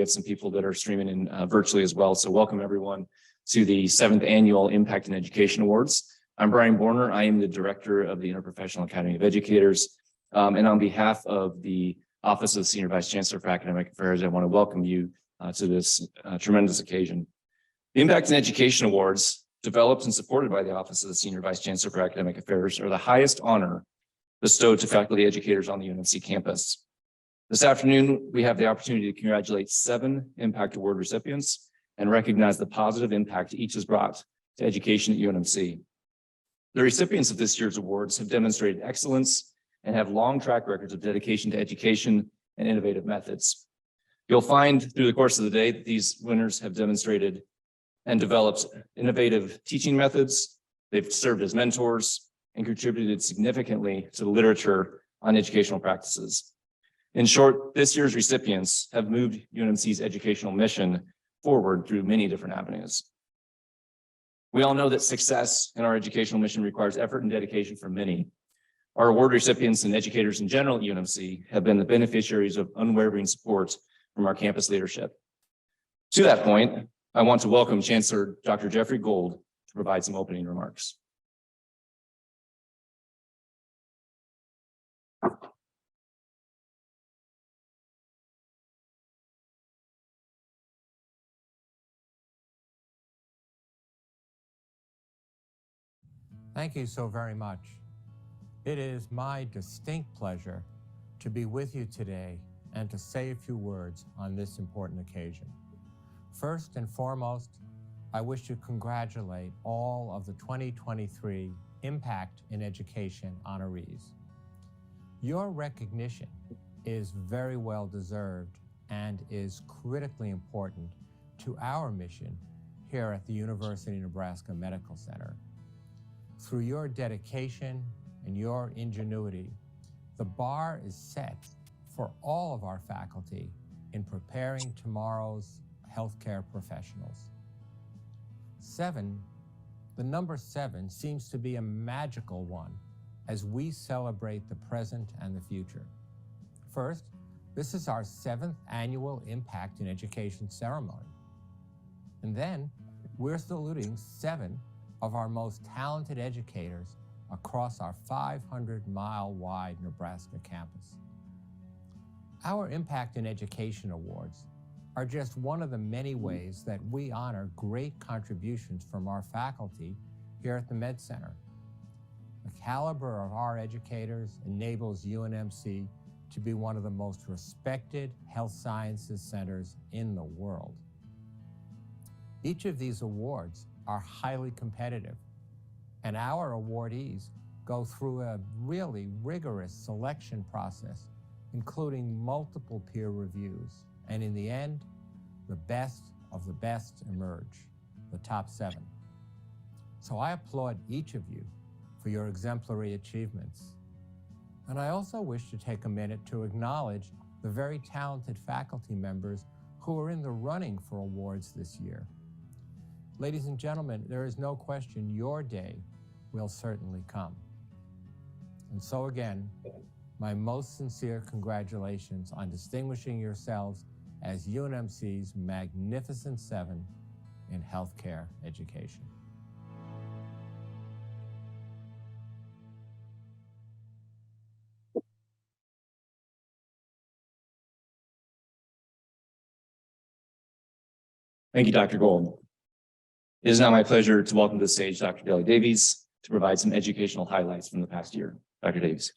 have some people that are streaming in virtually as well. So welcome everyone to the 7th Annual Impact in Education Awards. I'm Brian Borner. I am the Director of the Interprofessional Academy of Educators. And on behalf of the Office of the Senior Vice Chancellor for Academic Affairs, I want to welcome you to this tremendous occasion. The Impact in Education Awards, developed and supported by the Office of the Senior Vice Chancellor for Academic Affairs, are the highest honor bestowed to faculty educators on the UNMC campus. This afternoon, we have the opportunity to congratulate 7 Impact Award recipients and recognize the positive impact each has brought to education at UNMC. The recipients of this year's awards have demonstrated excellence and have long track records of dedication to education and innovative methods. You'll find through the course of the day that these winners have demonstrated and developed innovative teaching methods. They've served as mentors and contributed significantly to the literature on educational practices. In short, this year's recipients have moved UNMC's educational mission forward through many different avenues. We all know that success in our educational mission requires effort and dedication from many. Our award recipients and educators in general at UNMC have been the beneficiaries of unwavering support from our campus leadership. To that point, I want to welcome Chancellor Dr. Jeffrey Gold to provide some opening remarks. Thank you so very much. It is my distinct pleasure to be with you today and to say a few words on this important occasion. First and foremost, I wish to congratulate all of the 2023 Impact in Education honorees. Your recognition is very well deserved and is critically important to our mission here at the University of Nebraska Medical Center. Through your dedication and your ingenuity, the bar is set for all of our faculty in preparing tomorrow's healthcare professionals. 7, the number 7 seems to be a magical one as we celebrate the present and the future. First, this is our 7th annual Impact in Education ceremony. And then we're saluting 7 of our most talented educators across our 500-mile-wide Nebraska campus. Our Impact in Education Awards are just one of the many ways that we honor great contributions from our faculty here at the Med Center. The caliber of our educators enables UNMC to be one of the most respected health sciences centers in the world. Each of these awards are highly competitive, and our awardees go through a really rigorous selection process, including multiple peer reviews. And in the end, the best of the best emerge, the top 7. So I applaud each of you for your exemplary achievements. And I also wish to take a minute to acknowledge the very talented faculty members who are in the running for awards this year. Ladies and gentlemen, there is no question your day will certainly come. And so again, my most sincere congratulations on distinguishing yourselves as UNMC's Magnificent 7 in healthcare education. Thank you, Dr. Gold. It is now my pleasure to welcome to the stage Dr. Deli Davies to provide some educational highlights from the past year. Dr. Davies.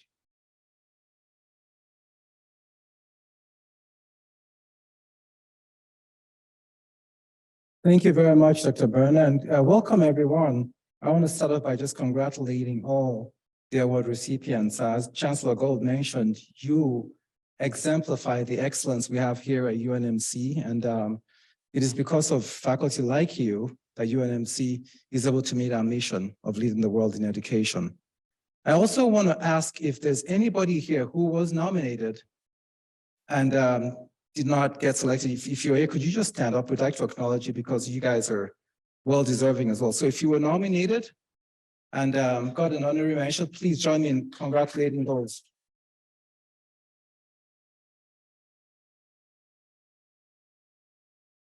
Thank you very much, Dr. Berner, and welcome everyone. I want to start off by just congratulating all the award recipients. As Chancellor Gold mentioned, you exemplify the excellence we have here at UNMC, and it is because of faculty like you that UNMC is able to meet our mission of leading the world in education. I also want to ask if there's anybody here who was nominated and did not get selected. If you're here, could you just stand up? We'd like to acknowledge you because you guys are well deserving as well. So if you were nominated and got an honorary mention, please join me in congratulating those.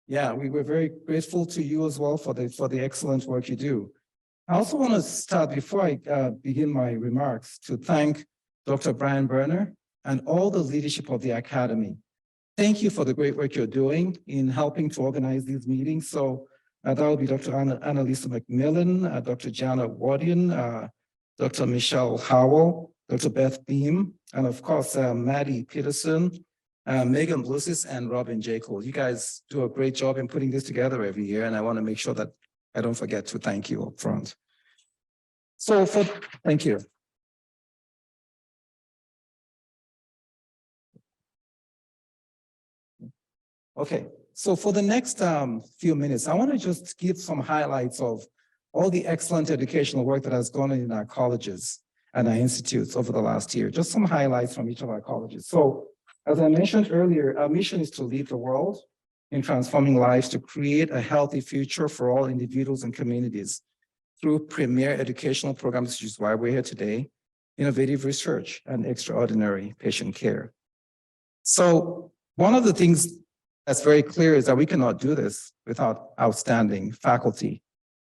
Yeah, we were very grateful to you as well for the excellent work you do. I also want to start, before I begin my remarks, to thank Dr. Brian Berner and all the leadership of the Academy. Thank you for the great work you're doing in helping to organize these meetings. So that will be Dr. Annalisa McMillan, Dr. Jana Wardian, Dr. Michelle Howell, Dr. Beth Beam, and of course, Maddie Peterson, Megan Blusis, and Robin Jekyll. You guys do a great job in putting this together every year, and I want to make sure that I don't forget to thank you up front. So thank you. Okay, so for the next few minutes, I want to just give some highlights of all the excellent educational work that has gone on in our colleges and our institutes over the last year. Just some highlights from each of our colleges. So as I mentioned earlier, our mission is to lead the world in transforming lives to create a healthy future for all individuals and communities through premier educational programs, which is why we're here today, innovative research, and extraordinary patient care. So one of the things that's very clear is that we cannot do this without outstanding faculty.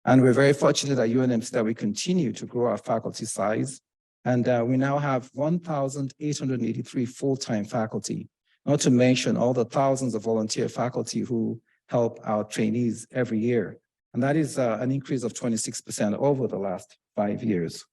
And we're very fortunate at UNMC that we continue to grow our faculty size. And we now have 1,883 full-time faculty, not to mention all the thousands of volunteer faculty who help our trainees every year. And that is an increase of 26% over the last 5 years.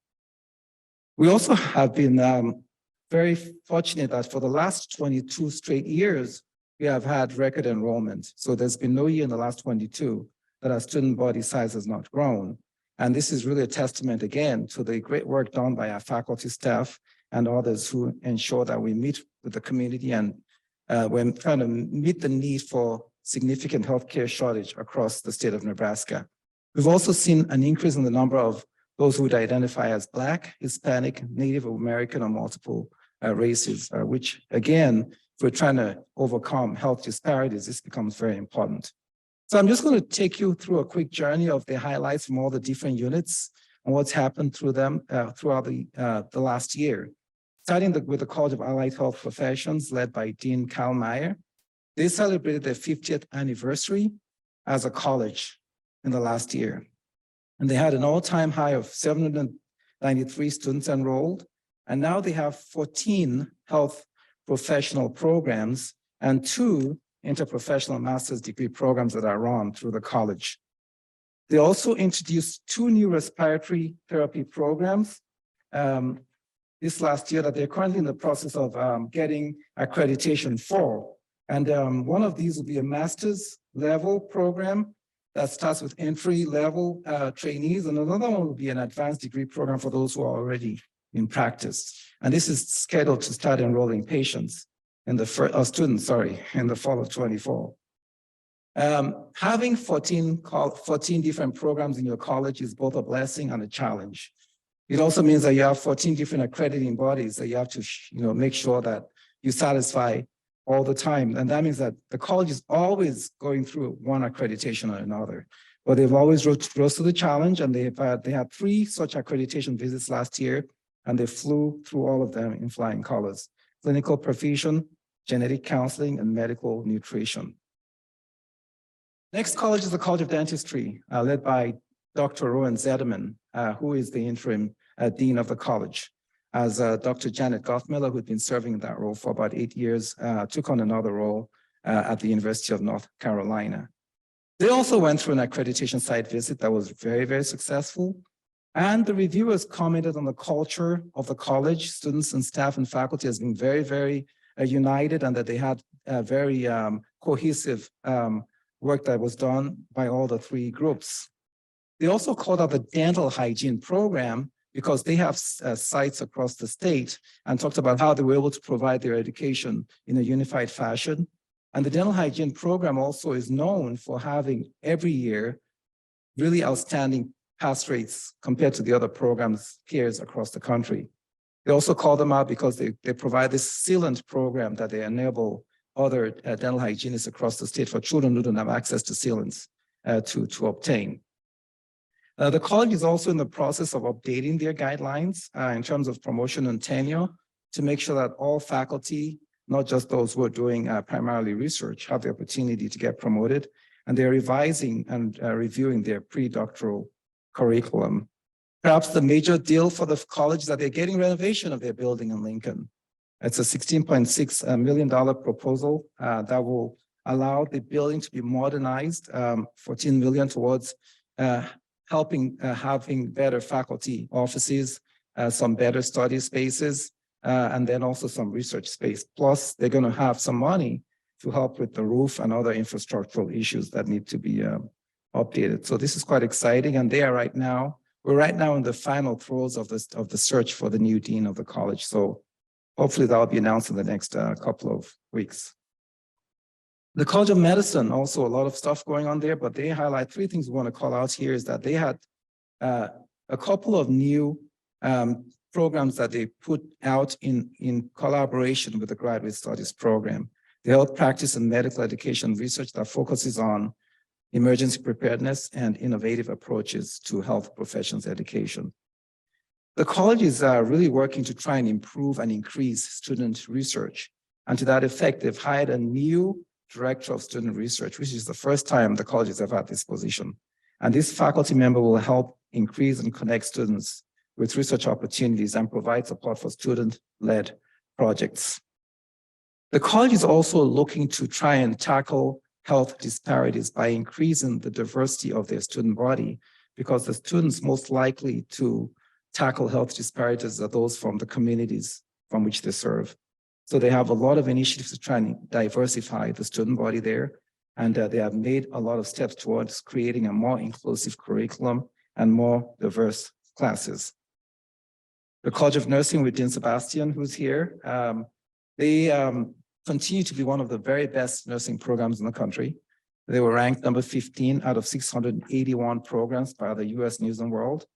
We also have been very fortunate that for the last 22 straight years, we have had record enrollment. So there's been no year in the last 22 that our student body size has not grown. And this is really a testament, again, to the great work done by our faculty staff and others who ensure that we meet with the community and we're trying to meet the need for significant healthcare shortage across the state of Nebraska. We've also seen an increase in the number of those who would identify as Black, Hispanic, Native American, or multiple races, which again, if we're trying to overcome health disparities, this becomes very important. So I'm just going to take you through a quick journey of the highlights from all the different units and what's happened through them throughout the last year. Starting with the College of Allied Health Professions, led by Dean Kyle Meyer. They celebrated their 50th anniversary as a college in the last year. And they had an all-time high of 793 students enrolled. And now they have 14 health professional programs and 2 interprofessional master's degree programs that are run through the college. They also introduced 2 new respiratory therapy programs this last year that they're currently in the process of getting accreditation for. And one of these will be a master's level program that starts with entry level trainees, and another one will be an advanced degree program for those who are already in practice. And this is scheduled to start enrolling patients in the students, in the fall of 24. Having 14 different programs in your college is both a blessing and a challenge. It also means that you have 14 different accrediting bodies that you have to make sure that you satisfy all the time. And that means that the college is always going through one accreditation or another. But they've always rose to the challenge, and they had 3 such accreditation visits last year, and they flew through all of them in flying colors: clinical proficient, genetic counseling, and medical nutrition. Next college is the College of Dentistry, led by Dr. Rowan Zederman, who is the interim dean of the college, as Dr. Janet Goffmiller, who had been serving in that role for about 8 years, took on another role at the University of North Carolina. They also went through an accreditation site visit that was very, very successful. And the reviewers commented on the culture of the college. Students and staff and faculty has been very, very united, and that they had a very cohesive work that was done by all the 3 groups. They also called out the dental hygiene program because they have sites across the state, and talked about how they were able to provide their education in a unified fashion. And the dental hygiene program also is known for having every year really outstanding pass rates compared to the other programs peers across the country. They also call them out because they provide this sealant program that they enable other dental hygienists across the state for children who don't have access to sealants to obtain. The college is also in the process of updating their guidelines in terms of promotion and tenure to make sure that all faculty, not just those who are doing primarily research, have the opportunity to get promoted. and they're revising and reviewing their pre-doctoral curriculum. Perhaps the major deal for the college is that they're getting renovation of their building in Lincoln. It's a $16.6 million proposal that will allow the building to be modernized, $14 million towards helping having better faculty offices, some better study spaces, and then also some research space. Plus, they're going to have some money to help with the roof and other infrastructural issues that need to be updated. So this is quite exciting, and we're right now in the final throes of the search for the new dean of the college. So hopefully that will be announced in the next couple of weeks. The College of Medicine, also a lot of stuff going on there, but they highlight three things we want to call out here is that they had a couple of new programs that they put out in collaboration with the Graduate Studies program. The Health Practice and Medical Education Research that focuses on emergency preparedness and innovative approaches to health professions education. The college is really working to try and improve and increase student research. And to that effect, they've hired a new Director of Student Research, which is the first time the college has ever had this position. And this faculty member will help increase and connect students with research opportunities and provide support for student-led projects. The college is also looking to try and tackle health disparities by increasing the diversity of their student body, because the students most likely to tackle health disparities are those from the communities from which they serve. So they have a lot of initiatives to try and diversify the student body there. And they have made a lot of steps towards creating a more inclusive curriculum and more diverse classes. The College of Nursing with Dean Sebastian, who's here, they continue to be one of the very best nursing programs in the country. They were ranked number 15 out of 681 programs by the US News and World.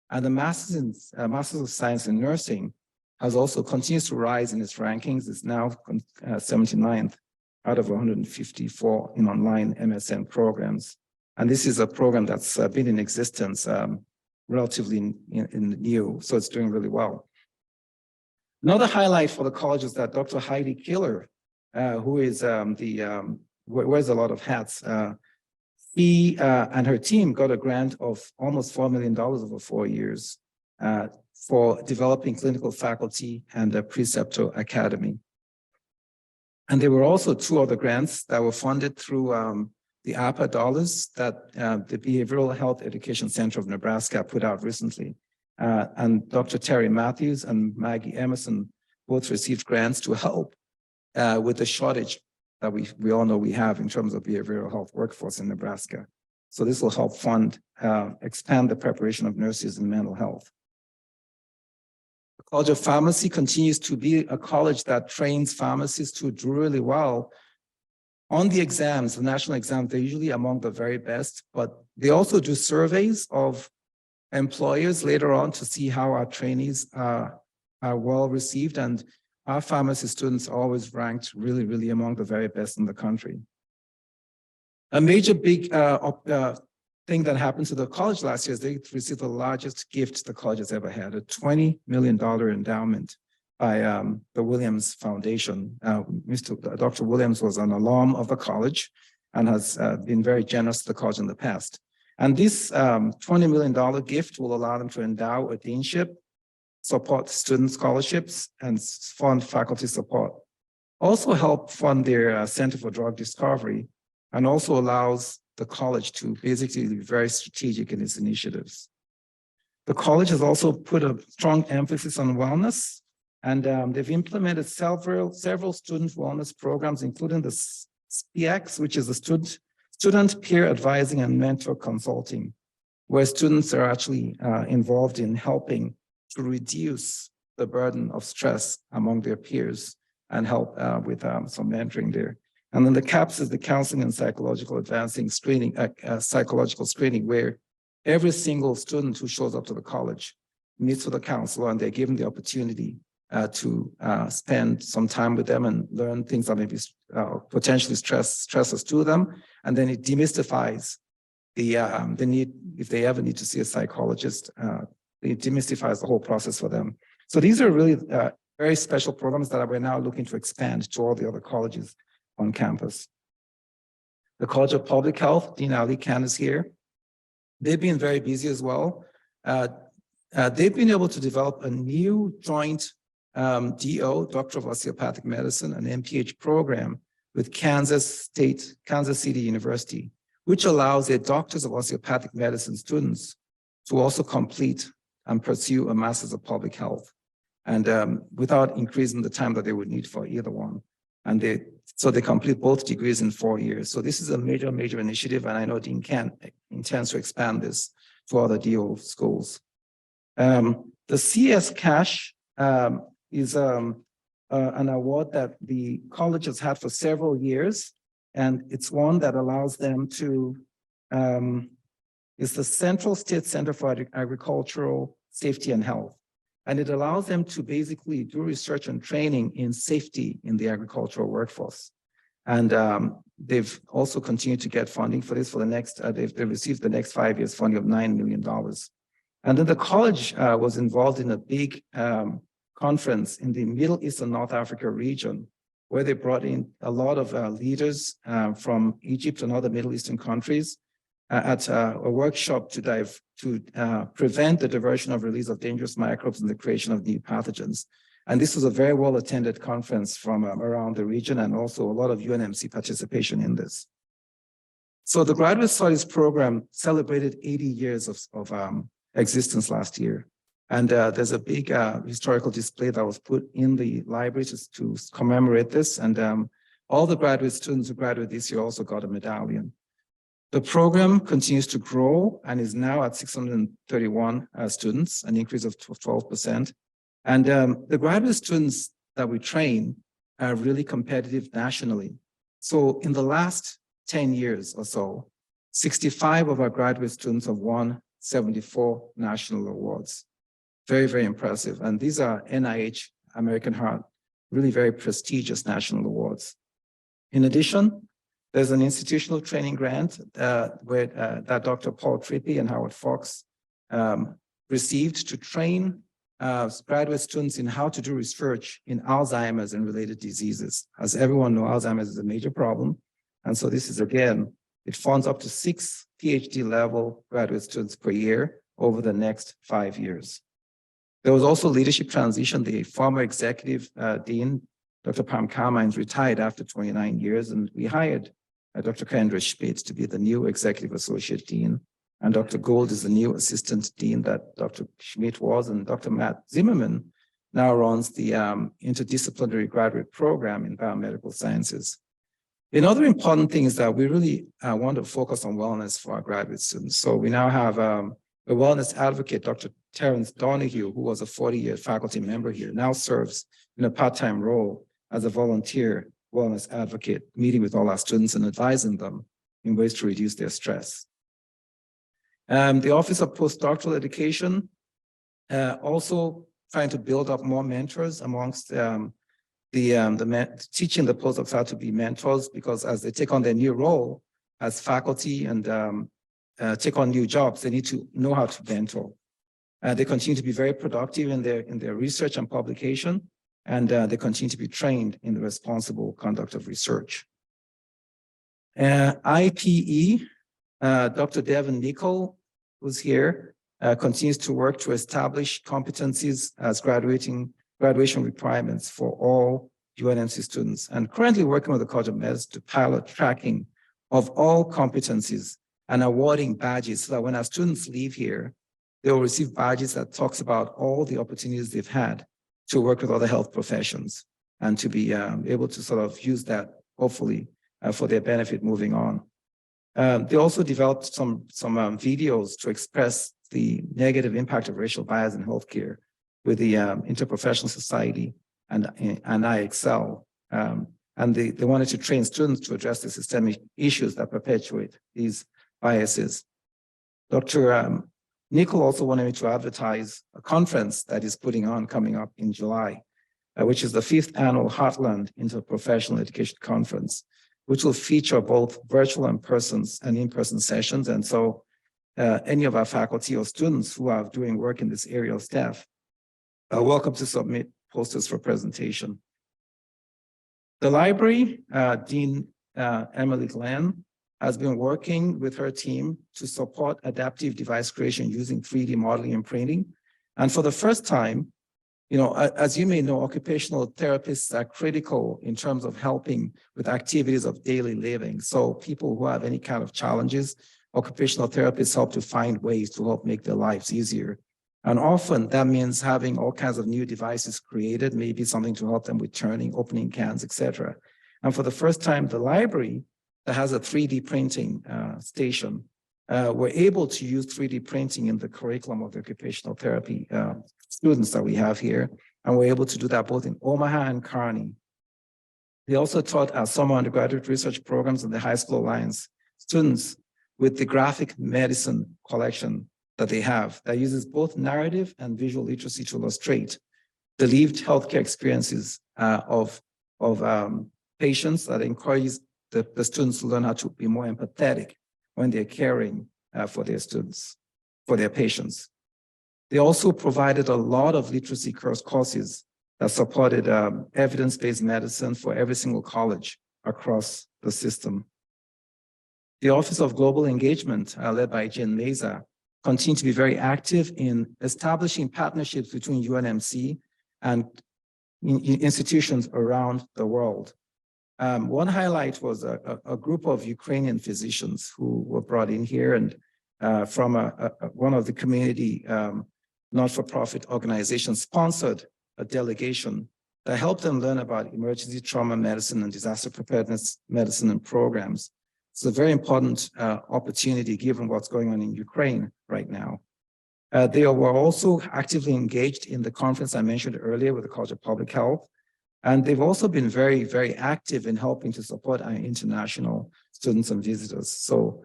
And the Masters of Science in Nursing has also continues to rise in its rankings. It's now 79th out of 154 in online MSN programs. And this is a program that's been in existence relatively new, so it's doing really well. Another highlight for the college is that Dr. Heidi Killer, who is wears a lot of hats, she and her team got a grant of almost $4 million over 4 years for developing clinical faculty and a preceptor academy. And there were also two other grants that were funded through the APA dollars that the Behavioral Health Education Center of Nebraska put out recently. And Dr. Terry Matthews and Maggie Emerson both received grants to help with the shortage that we all know we have in terms of behavioral health workforce in Nebraska. So this will help fund, expand the preparation of nurses in mental health. The College of Pharmacy continues to be a college that trains pharmacists to do really well on the exams, the national exams. They're usually among the very best, but they also do surveys of employers later on to see how our trainees are well received. And our pharmacy students are always ranked really, really among the very best in the country. A major big thing that happened to the college last year is they received the largest gift the college has ever had, a $20 million endowment by the Williams Foundation. Dr. Williams was an alum of the college and has been very generous to the college in the past. And this $20 million gift will allow them to endow a deanship, support student scholarships, and fund faculty support. Also help fund their Center for Drug Discovery, and also allows the college to basically be very strategic in its initiatives. The college has also put a strong emphasis on wellness, and they've implemented several student wellness programs, including the SPX, which is the Student Peer Advising and Mentor Consulting, where students are actually involved in helping to reduce the burden of stress among their peers and help with some mentoring there. And then the CAPS is the Counseling and Psychological Advancing Screening, psychological screening, where every single student who shows up to the college meets with a counselor, and they're given the opportunity to spend some time with them and learn things that may be potentially stresses to them. And then it demystifies the need, if they ever need to see a psychologist, it demystifies the whole process for them. So these are really very special programs that we're now looking to expand to all the other colleges on campus. the College of Public Health, Dean Ali Khan is here. They've been very busy as well. They've been able to develop a new joint DO, Doctor of Osteopathic Medicine, an MPH program with Kansas City University, which allows their doctors of osteopathic medicine students to also complete and pursue a Master's of Public Health, and without increasing the time that they would need for either one. And so they complete both degrees in 4 years. So this is a major, major initiative, and I know Dean Khan intends to expand this to other DO schools. The CS Cash is an award that the college has had for several years, and it's one that allows them to, it's the Central State Center for Agricultural Safety and Health. And it allows them to basically do research and training in safety in the agricultural workforce. And they've also continued to get funding for this for the next, they've received the next 5 years funding of $9 million. And then the college was involved in a big conference in the Middle East and North Africa region, where they brought in a lot of leaders from Egypt and other Middle Eastern countries at a workshop to prevent the diversion of release of dangerous microbes and the creation of new pathogens. And this was a very well-attended conference from around the region, and also a lot of UNMC participation in this. So the Graduate Studies program celebrated 80 years of existence last year. And there's a big historical display that was put in the library to commemorate this. And all the graduate students who graduated this year also got a medallion. The program continues to grow and is now at 631 students, an increase of 12%. And the graduate students that we train are really competitive nationally. So in the last 10 years or so, 65 of our graduate students have won 74 national awards. Very, very impressive. And these are NIH, American Heart, really very prestigious national awards. In addition, there's an institutional training grant that Dr. Paul Trippi and Howard Fox received to train graduate students in how to do research in Alzheimer's and related diseases. As everyone knows, Alzheimer's is a major problem. And so this is, again, it funds up to 6 PhD level graduate students per year over the next 5 years. There was also leadership transition. The former executive dean, Dr. Pam Carmines, retired after 29 years, and we hired Dr. Kendra Spitz to be the new executive associate dean. And Dr. Gold is the new assistant dean that Dr. Schmidt was, and Dr. Matt Zimmerman now runs the interdisciplinary graduate program in biomedical sciences. Another important thing is that we really want to focus on wellness for our graduate students. So we now have a wellness advocate, Dr. Terrence Donahue, who was a 40-year faculty member here, now serves in a part-time role as a volunteer wellness advocate, meeting with all our students and advising them in ways to reduce their stress. The Office of Postdoctoral Education also trying to build up more mentors amongst teaching the postdocs how to be mentors, because as they take on their new role as faculty and take on new jobs, they need to know how to mentor. They continue to be very productive in their research and publication, and they continue to be trained in the responsible conduct of research. IPE, Dr. Devin Nicol, who's here, continues to work to establish competencies as graduation requirements for all UNMC students, and currently working with the College of Medicine to pilot tracking of all competencies and awarding badges so that when our students leave here, they will receive badges that talks about all the opportunities they've had to work with other health professions and to be able to sort of use that, hopefully, for their benefit moving on. They also developed some videos to express the negative impact of racial bias in healthcare with the Interprofessional Society and IXL. And they wanted to train students to address the systemic issues that perpetuate these biases. Dr. Nicol also wanted me to advertise a conference that is coming up in July, which is the 5th annual Heartland Interprofessional Education Conference, which will feature both virtual and in-person sessions. And so any of our faculty or students who are doing work in this area of staff are welcome to submit posters for presentation. The library, Dean Emily Glenn, has been working with her team to support adaptive device creation using 3D modeling and printing. And for the first time, as you may know, occupational therapists are critical in terms of helping with activities of daily living. So people who have any kind of challenges, occupational therapists help to find ways to help make their lives easier. And often that means having all kinds of new devices created, maybe something to help them with turning, opening cans, etc. And for the first time, the library that has a 3D printing station, we're able to use 3D printing in the curriculum of the occupational therapy students that we have here. And we're able to do that both in Omaha and Kearney. They also taught our summer undergraduate research programs in the High School Alliance students with the graphic medicine collection that they have that uses both narrative and visual literacy to illustrate the lived healthcare experiences of patients that encourages the students to learn how to be more empathetic when they're caring for their students, for their patients. They also provided a lot of literacy courses that supported evidence-based medicine for every single college across the system. The Office of Global Engagement, led by Jen Meza, continued to be very active in establishing partnerships between UNMC and institutions around the world. One highlight was a group of Ukrainian physicians who were brought in here and from one of the community not-for-profit organizations sponsored a delegation that helped them learn about emergency trauma medicine and disaster preparedness medicine and programs. It's a very important opportunity given what's going on in Ukraine right now. They were also actively engaged in the conference I mentioned earlier with the College of Public Health. And they've also been very, very active in helping to support our international students and visitors. So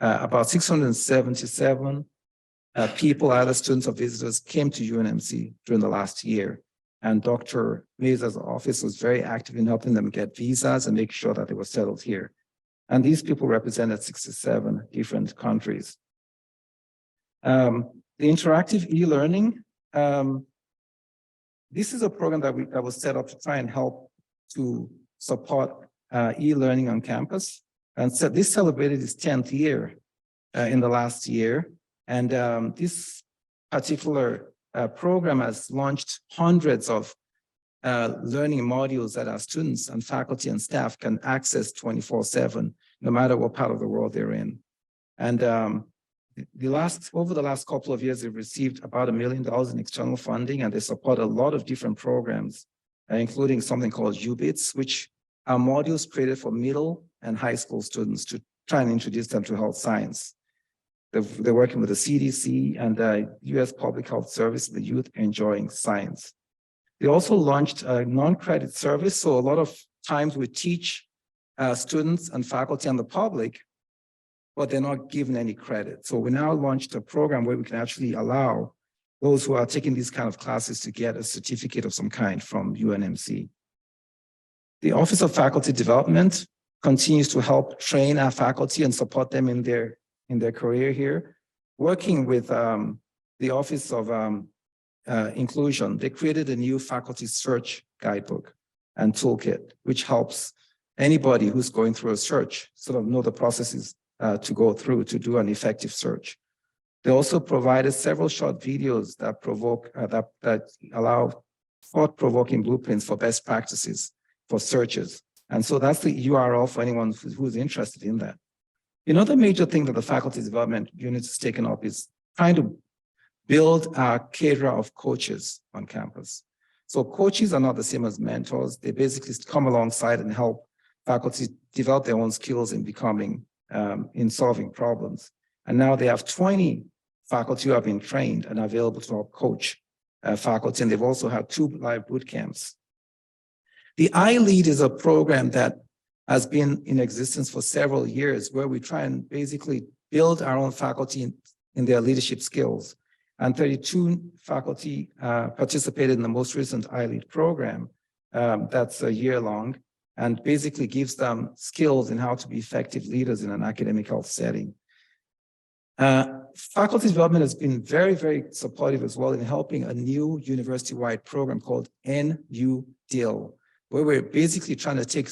about 677 people, either students or visitors, came to UNMC during the last year. And Dr. Meza's office was very active in helping them get visas and make sure that they were settled here. And these people represented 67 different countries. The interactive e-learning, this is a program that was set up to try and help to support e-learning on campus. And so this celebrated its 10th year in the last year. And this particular program has launched hundreds of learning modules that our students and faculty and staff can access 24/7, no matter what part of the world they're in. And over the last couple of years, they've received about $1 million in external funding, and they support a lot of different programs, including something called UBITS, which are modules created for middle and high school students to try and introduce them to health science. They're working with the CDC and the US Public Health Service, the Youth Enjoying Science. They also launched a non-credit service. So a lot of times we teach students and faculty and the public, but they're not given any credit. So we now launched a program where we can actually allow those who are taking these kind of classes to get a certificate of some kind from UNMC. The Office of Faculty Development continues to help train our faculty and support them in their career here. Working with the Office of Inclusion, they created a new faculty search guidebook and toolkit, which helps anybody who's going through a search sort of know the processes to go through to do an effective search. They also provided several short videos that that allow thought-provoking blueprints for best practices for searches. And so that's the URL for anyone who's interested in that. Another major thing that the faculty development unit has taken up is trying to build a cadre of coaches on campus. So coaches are not the same as mentors. They basically come alongside and help faculty develop their own skills in becoming, in solving problems. And now they have 20 faculty who have been trained and available to help coach faculty. And they've also had 2 live boot camps. The iLead is a program that has been in existence for several years, where we try and basically build our own faculty in their leadership skills. And 32 faculty participated in the most recent iLead program. That's a year long, and basically gives them skills in how to be effective leaders in an academic health setting. Faculty development has been very, very supportive as well in helping a new university-wide program called NUDIL, where we're basically trying to take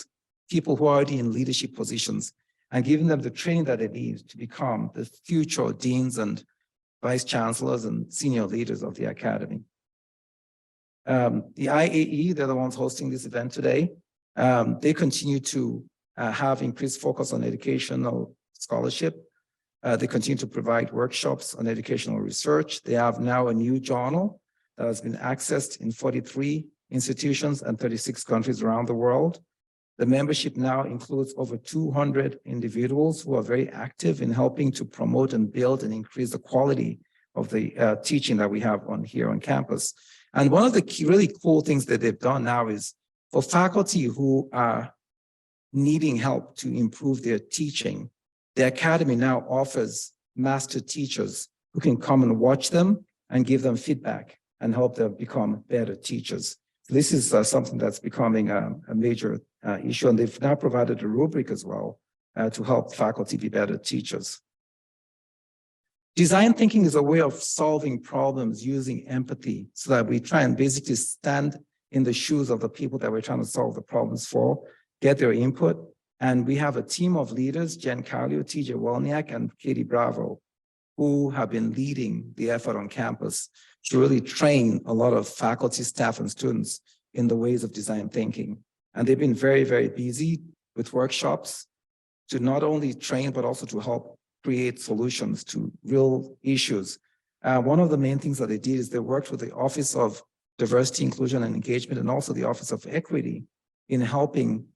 people who are already in leadership positions and giving them the training that they need to become the future deans and vice chancellors and senior leaders of the academy. The IAE, they're the ones hosting this event today. They continue to have increased focus on educational scholarship. They continue to provide workshops on educational research. They have now a new journal that has been accessed in 43 institutions and 36 countries around the world. The membership now includes over 200 individuals who are very active in helping to promote and build and increase the quality of the teaching that we have here on campus. And one of the really cool things that they've done now is for faculty who are needing help to improve their teaching, the academy now offers master teachers who can come and watch them and give them feedback and help them become better teachers. So this is something that's becoming a major issue, and they've now provided a rubric as well to help faculty be better teachers. Design thinking is a way of solving problems using empathy so that we try and basically stand in the shoes of the people that we're trying to solve the problems for, get their input. And we have a team of leaders, Jen Carlio, TJ Wolniak, and Katie Bravo, who have been leading the effort on campus to really train a lot of faculty, staff, and students in the ways of design thinking. And they've been very, very busy with workshops to not only train, but also to help create solutions to real issues. One of the main things that they did is they worked with the Office of Diversity, Inclusion, and Engagement, and also the Office of Equity in helping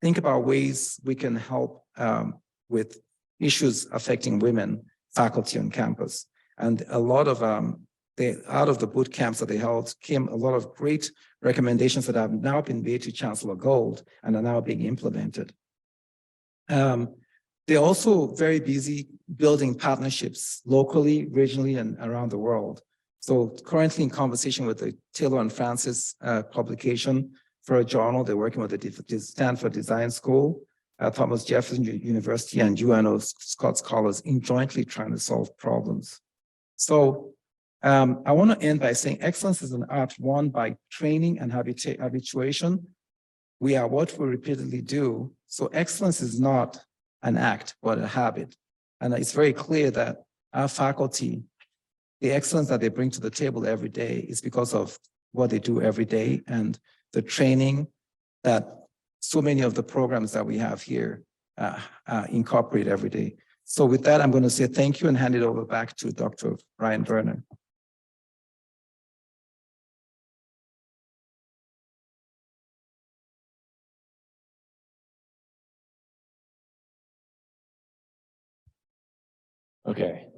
think about ways we can help with issues affecting women faculty on campus. And a lot of out of the boot camps that they held came a lot of great recommendations that have now been made to Chancellor Gold and are now being implemented. They're also very busy building partnerships locally, regionally, and around the world. So currently in conversation with the Taylor and Francis publication for a journal. They're working with the Stanford Design School, Thomas Jefferson University, and UNO Scott Scholars in jointly trying to solve problems. So I want to end by saying excellence is an art won by training and habituation. We are what we repeatedly do. So excellence is not an act, but a habit. And it's very clear that our faculty, the excellence that they bring to the table every day is because of what they do every day and the training that so many of the programs that we have here incorporate every day. So with that, I'm going to say thank you and hand it over back to Dr. Brian Werner. Okay.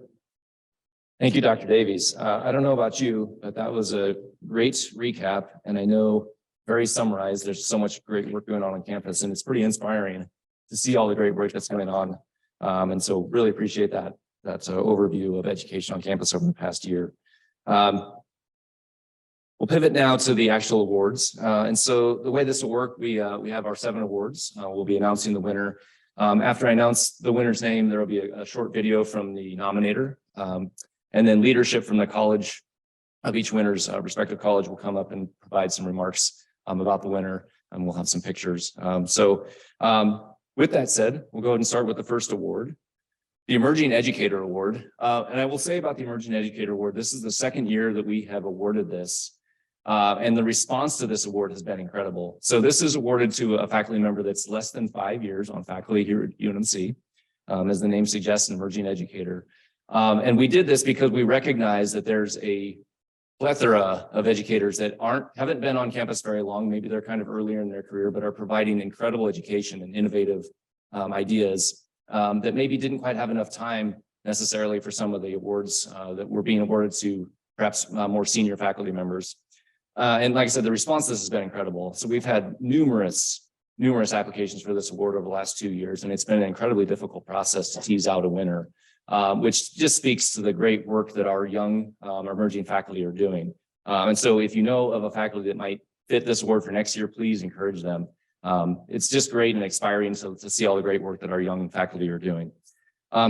Thank you, Dr. Davies. I don't know about you, but that was a great recap. And I know very summarized, there's so much great work going on campus, and it's pretty inspiring to see all the great work that's going on. And so really appreciate that overview of education on campus over the past year. We'll pivot now to the actual awards. And so the way this will work, we have our 7 awards. We'll be announcing the winner. After I announce the winner's name, there will be a short video from the nominator. And then leadership from the college of each winner's respective college will come up and provide some remarks about the winner, and we'll have some pictures. With that said, we'll go ahead and start with the first award, the Emerging Educator Award. And I will say about the Emerging Educator Award, this is the second year that we have awarded this. And the response to this award has been incredible. So this is awarded to a faculty member that's less than 5 years on faculty here at UNMC, as the name suggests, an emerging educator. And we did this because we recognize that there's a plethora of educators that haven't been on campus very long. Maybe they're kind of earlier in their career, but are providing incredible education and innovative ideas that maybe didn't quite have enough time necessarily for some of the awards that were being awarded to perhaps more senior faculty members. And like I said, the response to this has been incredible. So we've had numerous applications for this award over the last 2 years, and it's been an incredibly difficult process to tease out a winner, which just speaks to the great work that our young emerging faculty are doing. And so if you know of a faculty that might fit this award for next year, please encourage them. It's just great and inspiring to see all the great work that our young faculty are doing.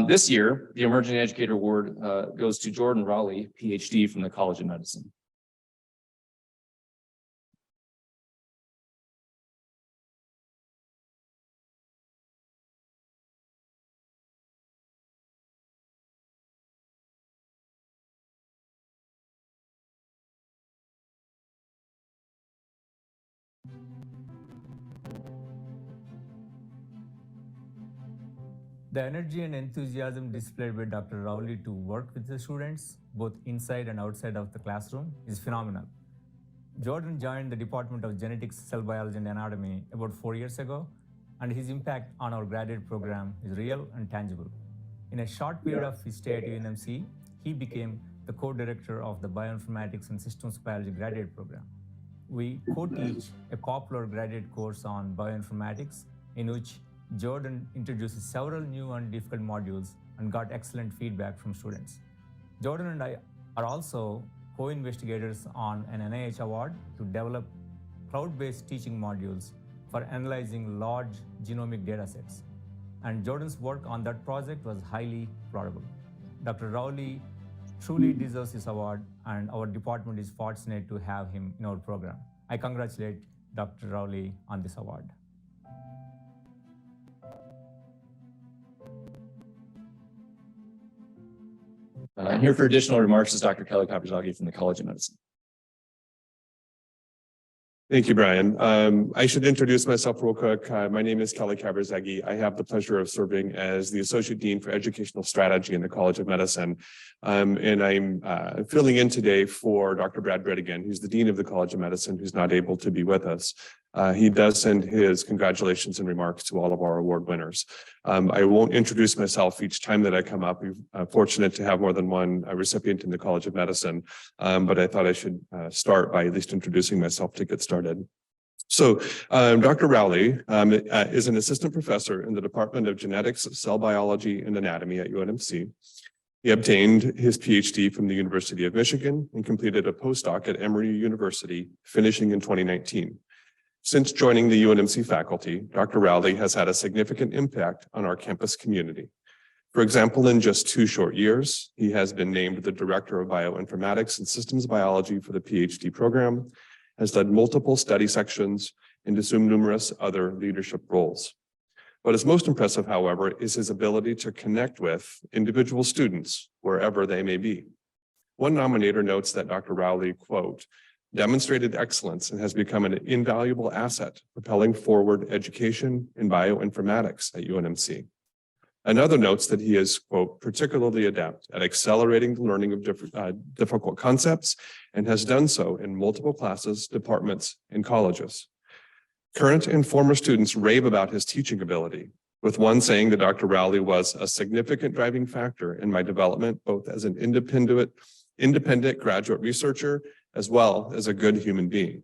This year, the Emerging Educator Award goes to Jordan Raleigh, PhD from the College of Medicine. The energy and enthusiasm displayed by Dr. Rowley to work with the students, both inside and outside of the classroom, is phenomenal. Jordan joined the Department of Genetics, Cell Biology, and Anatomy about 4 years ago, and his impact on our graduate program is real and tangible. In a short period of his stay at UNMC, he became the co-director of the Bioinformatics and Systems Biology graduate program. We co-teach a popular graduate course on bioinformatics in which Jordan introduces several new and difficult modules and got excellent feedback from students. Jordan and I are also co-investigators on an NIH award to develop cloud-based teaching modules for analyzing large genomic datasets. And Jordan's work on that project was highly laudable. Dr. Rowley truly deserves this award, and our department is fortunate to have him in our program. I congratulate Dr. Rowley on this award. Here for additional remarks is Dr. Kelly Kapazagi from the College of Medicine. Thank you, Brian. I should introduce myself real quick. My name is Kelly Kapazagi. I have the pleasure of serving as the Associate Dean for Educational Strategy in the College of Medicine. And I'm filling in today for Dr. Brad Brittigan, who's the Dean of the College of Medicine, who's not able to be with us. He does send his congratulations and remarks to all of our award winners. I won't introduce myself each time that I come up. We're fortunate to have more than one recipient in the College of Medicine, but I thought I should start by at least introducing myself to get started. So Dr. Rowley is an assistant professor in the Department of Genetics, Cell Biology, and Anatomy at UNMC. He obtained his PhD from the University of Michigan and completed a postdoc at Emory University, finishing in 2019. Since joining the UNMC faculty, Dr. Rowley has had a significant impact on our campus community. For example, in just 2 short years, he has been named the Director of Bioinformatics and Systems Biology for the PhD program, has led multiple study sections, and assumed numerous other leadership roles. What is most impressive, however, is his ability to connect with individual students wherever they may be. One nominator notes that Dr. Rowley, quote, demonstrated excellence and has become an invaluable asset propelling forward education in bioinformatics at UNMC. Another notes that he is, quote, particularly adept at accelerating the learning of difficult concepts and has done so in multiple classes, departments, and colleges. Current and former students rave about his teaching ability, with one saying that Dr. Rowley was a significant driving factor in my development, both as an independent graduate researcher as well as a good human being.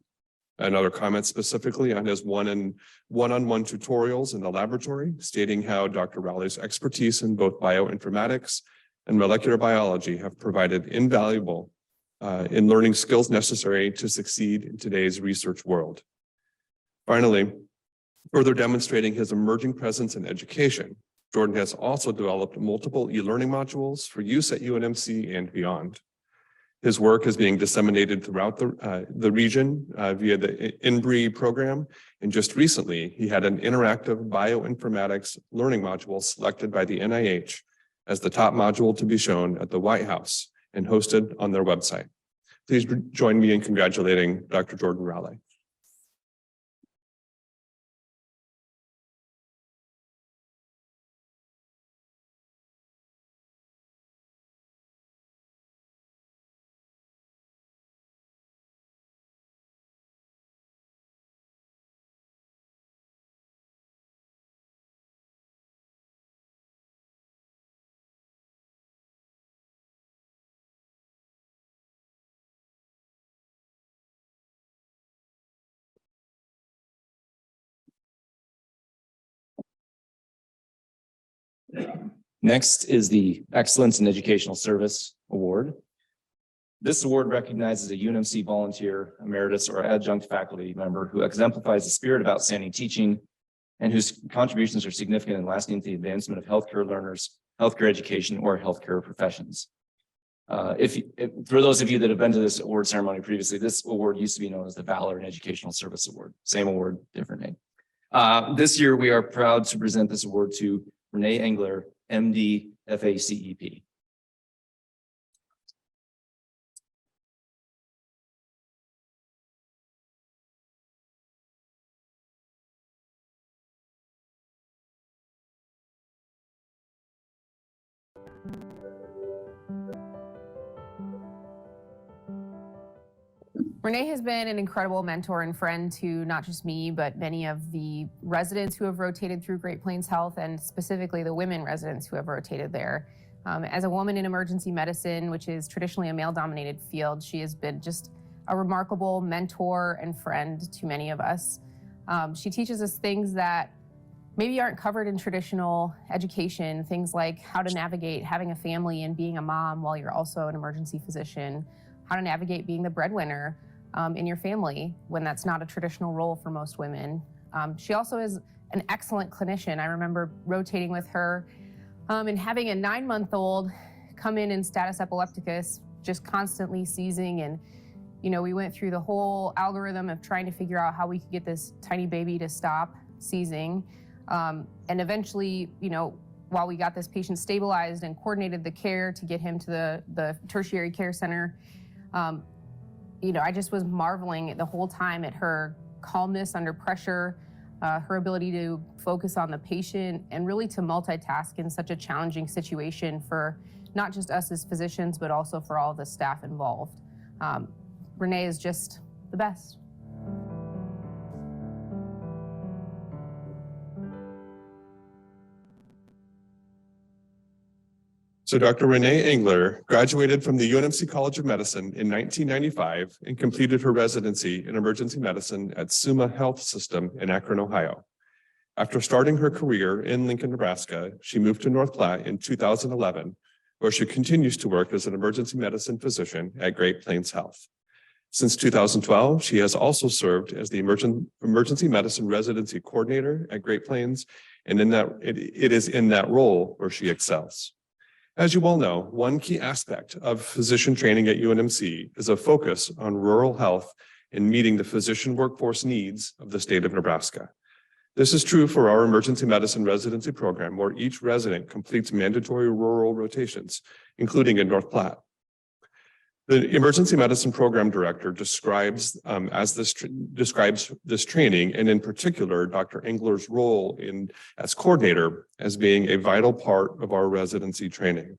Another comment specifically on his one-on-one tutorials in the laboratory, stating how Dr. Rowley's expertise in both bioinformatics and molecular biology have provided invaluable in learning skills necessary to succeed in today's research world. Finally, further demonstrating his emerging presence in education, Jordan has also developed multiple e-learning modules for use at UNMC and beyond. His work is being disseminated throughout the region via the INBRE program. And just recently, he had an interactive bioinformatics learning module selected by the NIH as the top module to be shown at the White House and hosted on their website. Please join me in congratulating Dr. Jordan Rowley. Next is the Excellence in Educational Service Award. This award recognizes a UNMC volunteer, emeritus, or adjunct faculty member who exemplifies the spirit of outstanding teaching and whose contributions are significant and lasting to the advancement of healthcare learners, healthcare education, or healthcare professions. For those of you that have been to this award ceremony previously, this award used to be known as the Valor in Educational Service Award. Same award, different name. This year, we are proud to present this award to Renee Engler, MD, FACEP. Renee has been an incredible mentor and friend to not just me, but many of the residents who have rotated through Great Plains Health, and specifically the women residents who have rotated there. As a woman in emergency medicine, which is traditionally a male-dominated field, she has been just a remarkable mentor and friend to many of us. She teaches us things that maybe aren't covered in traditional education, things like how to navigate having a family and being a mom while you're also an emergency physician, how to navigate being the breadwinner in your family when that's not a traditional role for most women. She also is an excellent clinician. I remember rotating with her and having a 9-month-old come in status epilepticus, just constantly seizing. And, you know, we went through the whole algorithm of trying to figure out how we could get this tiny baby to stop seizing. And eventually, you know, while we got this patient stabilized and coordinated the care to get him to the tertiary care center, you know, I just was marveling the whole time at her calmness under pressure, her ability to focus on the patient and really to multitask in such a challenging situation for not just us as physicians, but also for all of the staff involved. Renee is just the best. So Dr. Renee Engler graduated from the UNMC College of Medicine in 1995 and completed her residency in emergency medicine at Summa Health System in Akron, Ohio. After starting her career in Lincoln, Nebraska, she moved to North Platte in 2011, where she continues to work as an emergency medicine physician at Great Plains Health. Since 2012, she has also served as the emergency medicine residency coordinator at Great Plains, and it is in that role where she excels. As you all know, one key aspect of physician training at UNMC is a focus on rural health and meeting the physician workforce needs of the state of Nebraska. This is true for our emergency medicine residency program, where each resident completes mandatory rural rotations, including in North Platte. The emergency medicine program director describes this training, and in particular, Dr. Engler's role as coordinator, as being a vital part of our residency training.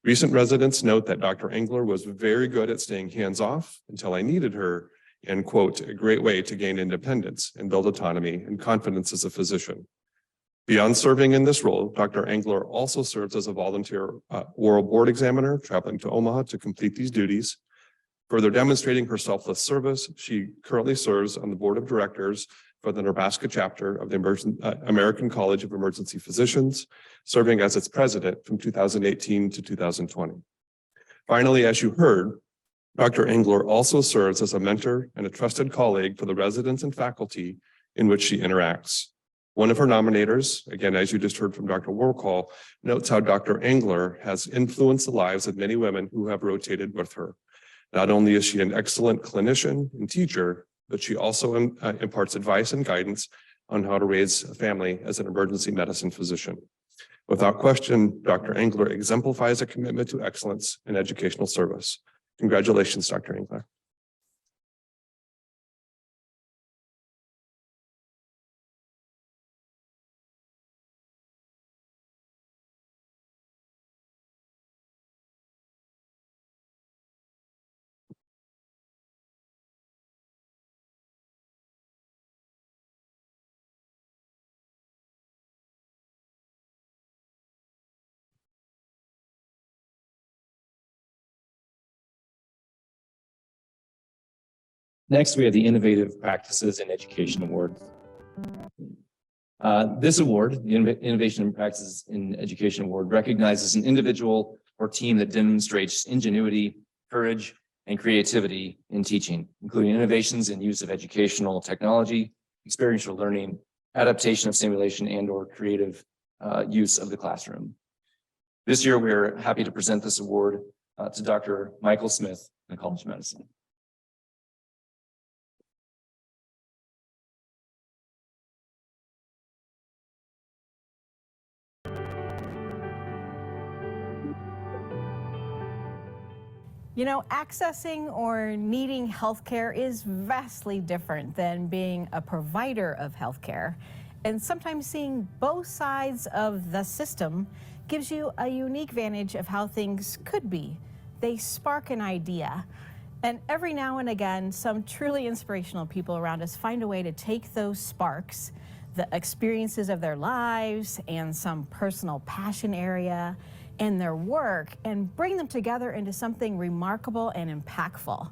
Recent residents note that Dr. Engler was very good at staying hands-off until I needed her, and quote, a great way to gain independence and build autonomy and confidence as a physician. Beyond serving in this role, Dr. Engler also serves as a volunteer oral board examiner, traveling to Omaha to complete these duties. Further demonstrating her selfless service, she currently serves on the board of directors for the Nebraska chapter of the American College of Emergency Physicians, serving as its president from 2018 to 2020. Finally, as you heard, Dr. Engler also serves as a mentor and a trusted colleague for the residents and faculty in which she interacts. One of her nominators, again, as you just heard from Dr. Warcall, notes how Dr. Engler has influenced the lives of many women who have rotated with her. Not only is she an excellent clinician and teacher, but she also imparts advice and guidance on how to raise a family as an emergency medicine physician. Without question, Dr. Engler exemplifies a commitment to excellence in educational service. Congratulations, Dr. Engler. Next, we have the Innovative Practices in Education Award. This award, the Innovation in Practices in Education Award, recognizes an individual or team that demonstrates ingenuity, courage, and creativity in teaching, including innovations in use of educational technology, experiential learning, adaptation of simulation, and/or creative use of the classroom. This year, we're happy to present this award to Dr. Michael Smith in the College of Medicine. You know, accessing or needing healthcare is vastly different than being a provider of healthcare. And sometimes seeing both sides of the system gives you a unique vantage of how things could be. They spark an idea. And every now and again, some truly inspirational people around us find a way to take those sparks, the experiences of their lives and some personal passion area and their work, and bring them together into something remarkable and impactful.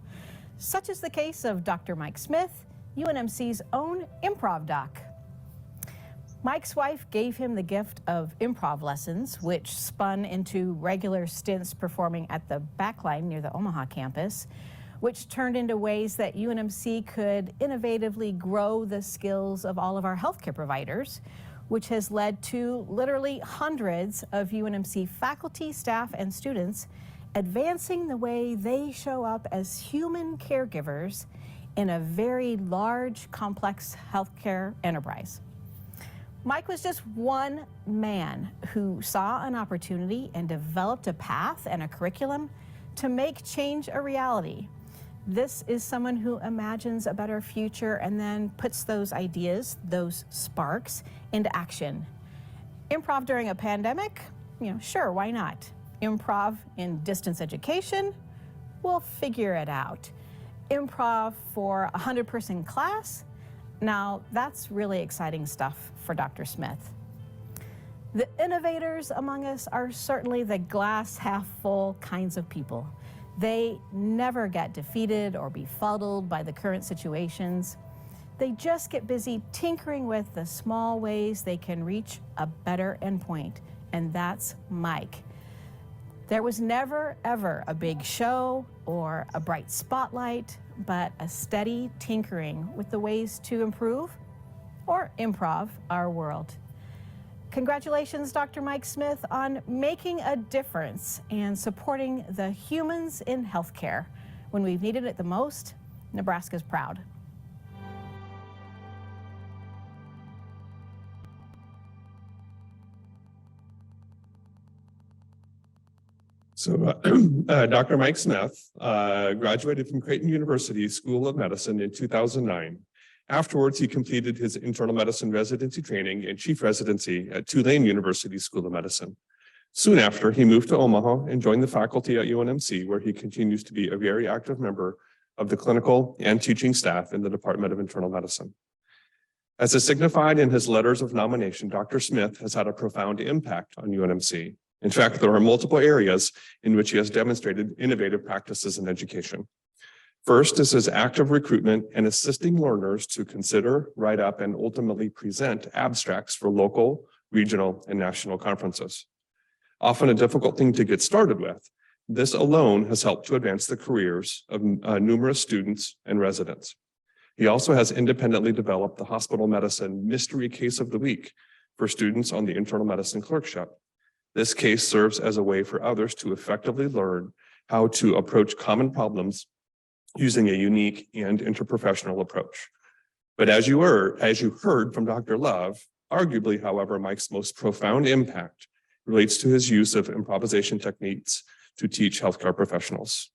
Such is the case of Dr. Mike Smith, UNMC's own improv doc. Mike's wife gave him the gift of improv lessons, which spun into regular stints performing at the Backline near the Omaha campus, which turned into ways that UNMC could innovatively grow the skills of all of our healthcare providers, which has led to literally hundreds of UNMC faculty, staff, and students advancing the way they show up as human caregivers in a very large, complex healthcare enterprise. Mike was just one man who saw an opportunity and developed a path and a curriculum to make change a reality. This is someone who imagines a better future and then puts those ideas, those sparks, into action. Improv during a pandemic? Sure, why not? Improv in distance education? We'll figure it out. Improv for a 100-person class? Now, that's really exciting stuff for Dr. Smith. The innovators among us are certainly the glass half full kinds of people. They never get defeated or befuddled by the current situations. They just get busy tinkering with the small ways they can reach a better endpoint, and that's Mike. There was never, ever a big show or a bright spotlight, but a steady tinkering with the ways to improve or improv our world. Congratulations, Dr. Mike Smith, on making a difference and supporting the humans in healthcare. When we've needed it the most, Nebraska's proud. So Dr. Mike Smith graduated from Creighton University School of Medicine in 2009. Afterwards, he completed his internal medicine residency training and chief residency at Tulane University School of Medicine. Soon after, he moved to Omaha and joined the faculty at UNMC, where he continues to be a very active member of the clinical and teaching staff in the Department of Internal Medicine. As is signified in his letters of nomination, Dr. Smith has had a profound impact on UNMC. In fact, there are multiple areas in which he has demonstrated innovative practices in education. First is his active recruitment and assisting learners to consider, write up, and ultimately present abstracts for local, regional, and national conferences. Often a difficult thing to get started with, this alone has helped to advance the careers of numerous students and residents. He also has independently developed the hospital medicine mystery case of the week for students on the internal medicine clerkship. This case serves as a way for others to effectively learn how to approach common problems using a unique and interprofessional approach. But as you heard from Dr. Love, arguably, however, Mike's most profound impact relates to his use of improvisation techniques to teach healthcare professionals.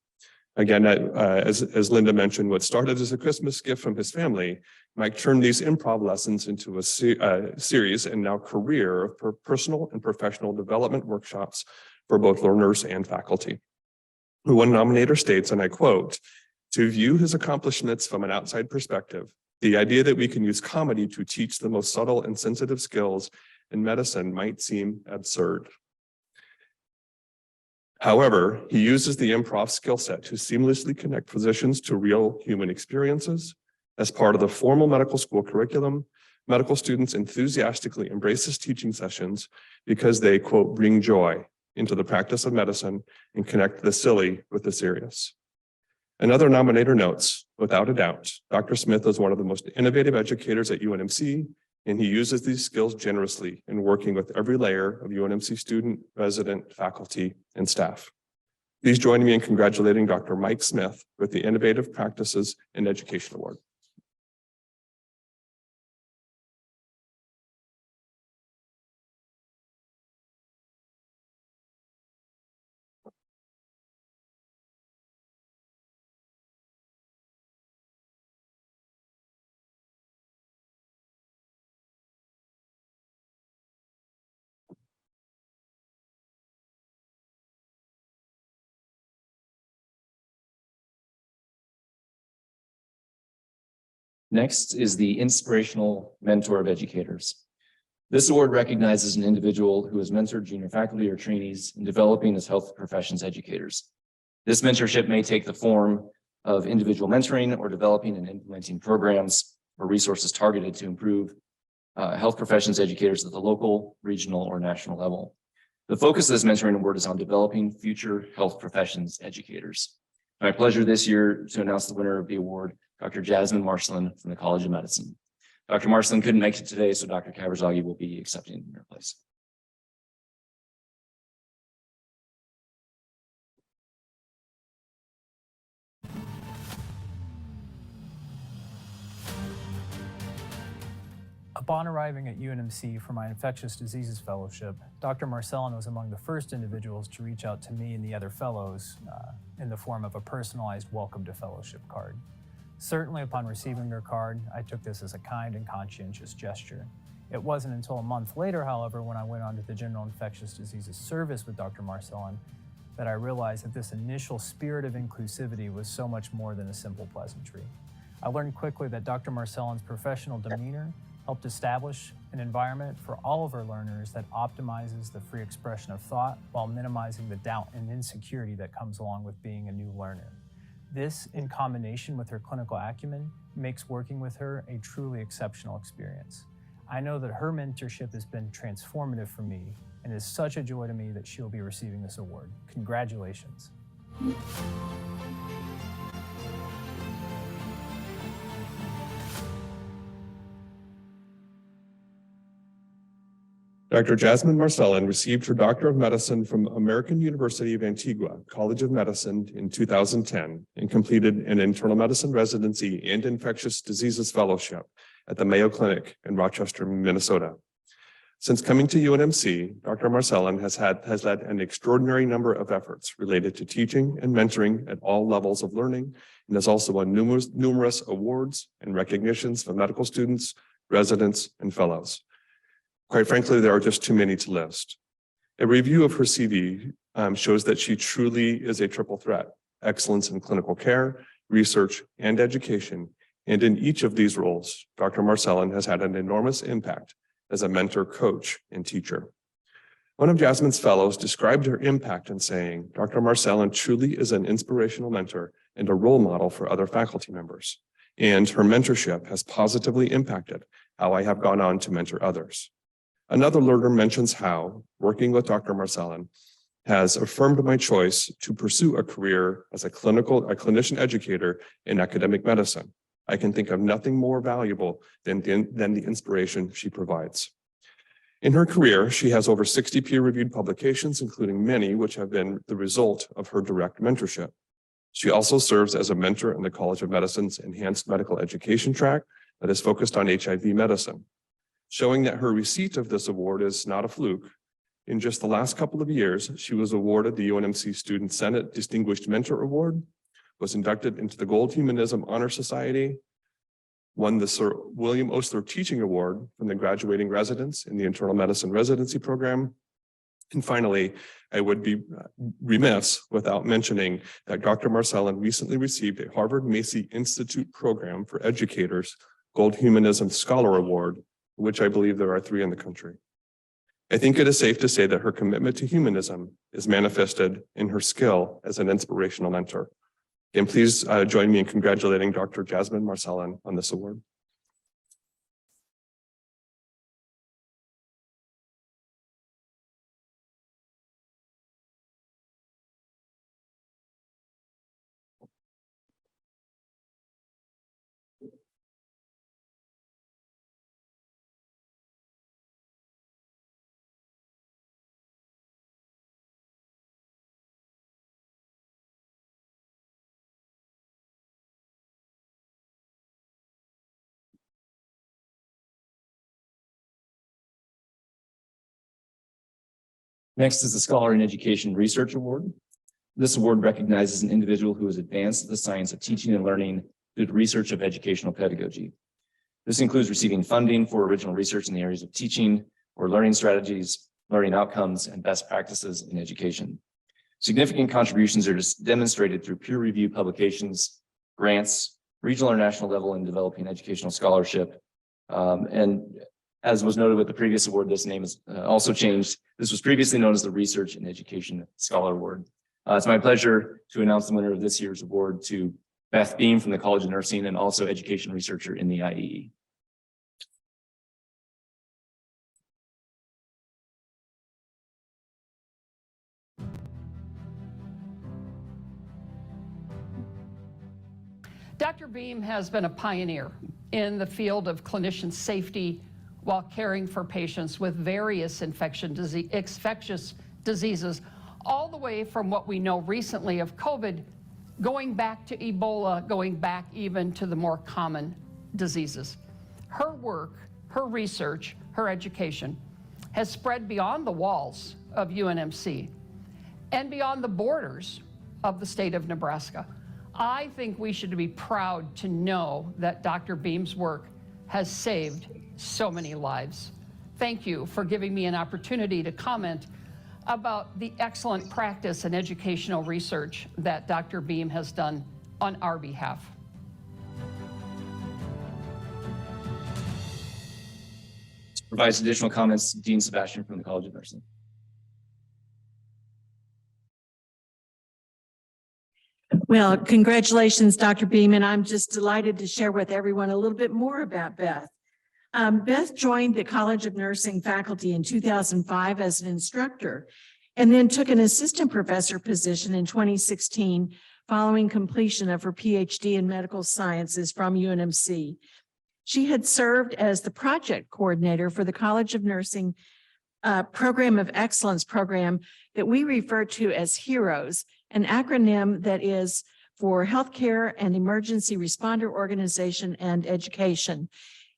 Again, as Linda mentioned, what started as a Christmas gift from his family, Mike turned these improv lessons into a series and now career of personal and professional development workshops for both learners and faculty. One nominator states, and I quote, "To view his accomplishments from an outside perspective, the idea that we can use comedy to teach the most subtle and sensitive skills in medicine might seem absurd. However, he uses the improv skill set to seamlessly connect physicians to real human experiences. As part of the formal medical school curriculum, medical students enthusiastically embrace his teaching sessions because they, quote, bring joy into the practice of medicine and connect the silly with the serious." Another nominator notes, without a doubt, Dr. Smith is one of the most innovative educators at UNMC, and he uses these skills generously in working with every layer of UNMC student, resident, faculty, and staff. Please join me in congratulating Dr. Mike Smith with the Innovative Practices in Education Award. Next is the Inspirational Mentor of Educators. This award recognizes an individual who has mentored junior faculty or trainees in developing as health professions educators. This mentorship may take the form of individual mentoring or developing and implementing programs or resources targeted to improve health professions educators at the local, regional, or national level. The focus of this mentoring award is on developing future health professions educators. My pleasure this year to announce the winner of the award, Dr. Jasmine Marcelin from the College of Medicine. Dr. Marcelin couldn't make it today, so Dr. Kaverzagi will be accepting in her place. Upon arriving at UNMC for my infectious diseases fellowship, Dr. Marcelin was among the first individuals to reach out to me and the other fellows in the form of a personalized welcome to fellowship card. Certainly upon receiving her card, I took this as a kind and conscientious gesture. It wasn't until a month later, however, when I went on to the General Infectious Diseases Service with Dr. Marcelin, that I realized that this initial spirit of inclusivity was so much more than a simple pleasantry. I learned quickly that Dr. Marcelin's professional demeanor helped establish an environment for all of our learners that optimizes the free expression of thought while minimizing the doubt and insecurity that comes along with being a new learner. This, in combination with her clinical acumen, makes working with her a truly exceptional experience. I know that her mentorship has been transformative for me and is such a joy to me that she'll be receiving this award. Congratulations. Dr. Jasmine Marcelin received her Doctor of Medicine from American University of Antigua College of Medicine in 2010 and completed an internal medicine residency and infectious diseases fellowship at the Mayo Clinic in Rochester, Minnesota. Since coming to UNMC, Dr. Marcelin has led an extraordinary number of efforts related to teaching and mentoring at all levels of learning, and has also won numerous awards and recognitions for medical students, residents, and fellows. Quite frankly, there are just too many to list. A review of her CV shows that she truly is a triple threat: excellence in clinical care, research, and education. And in each of these roles, Dr. Marcelin has had an enormous impact as a mentor, coach, and teacher. One of Jasmine's fellows described her impact in saying, "Dr. Marcelin truly is an inspirational mentor and a role model for other faculty members. And her mentorship has positively impacted how I have gone on to mentor others." Another learner mentions how working with Dr. Marcelin has affirmed my choice to pursue a career as a clinician educator in academic medicine. I can think of nothing more valuable than the inspiration she provides. In her career, she has over 60 peer-reviewed publications, including many which have been the result of her direct mentorship. She also serves as a mentor in the College of Medicine's Enhanced Medical Education track that is focused on HIV medicine. Showing that her receipt of this award is not a fluke, in just the last couple of years, she was awarded the UNMC Student Senate Distinguished Mentor Award, was inducted into the Gold Humanism Honor Society, won the Sir William Osler Teaching Award from the graduating residents in the internal medicine residency program. And finally, I would be remiss without mentioning that Dr. Marcelin recently received a Harvard Macy Institute Program for Educators Gold Humanism Scholar Award, which I believe there are 3 in the country. I think it is safe to say that her commitment to humanism is manifested in her skill as an inspirational mentor. And please join me in congratulating Dr. Jasmine Marcelin on this award. Next is the Scholar in Education Research Award. This award recognizes an individual who has advanced the science of teaching and learning through the research of educational pedagogy. This includes receiving funding for original research in the areas of teaching or learning strategies, learning outcomes, and best practices in education. Significant contributions are demonstrated through peer-reviewed publications, grants, regional or national level in developing educational scholarship. And as was noted with the previous award, this name is also changed. This was previously known as the Research and Education Scholar Award. It's my pleasure to announce the winner of this year's award to Beth Beam from the College of Nursing and also education researcher in the IEE. Dr. Beam has been a pioneer in the field of clinician safety while caring for patients with various infectious diseases, all the way from what we know recently of COVID, going back to Ebola, going back even to the more common diseases. Her work, her research, her education has spread beyond the walls of UNMC and beyond the borders of the state of Nebraska. I think we should be proud to know that Dr. Beam's work has saved so many lives. Thank you for giving me an opportunity to comment about the excellent practice and educational research that Dr. Beam has done on our behalf. Provides additional comments, Dean Sebastian from the College of Nursing. Well, congratulations, Dr. Beam, and I'm just delighted to share with everyone a little bit more about Beth. Beth joined the College of Nursing faculty in 2005 as an instructor, and then took an assistant professor position in 2016 following completion of her PhD in medical sciences from UNMC. She had served as the project coordinator for the College of Nursing Program of Excellence program that we refer to as HEROES, an acronym that is for Healthcare and Emergency Responder Organization and Education.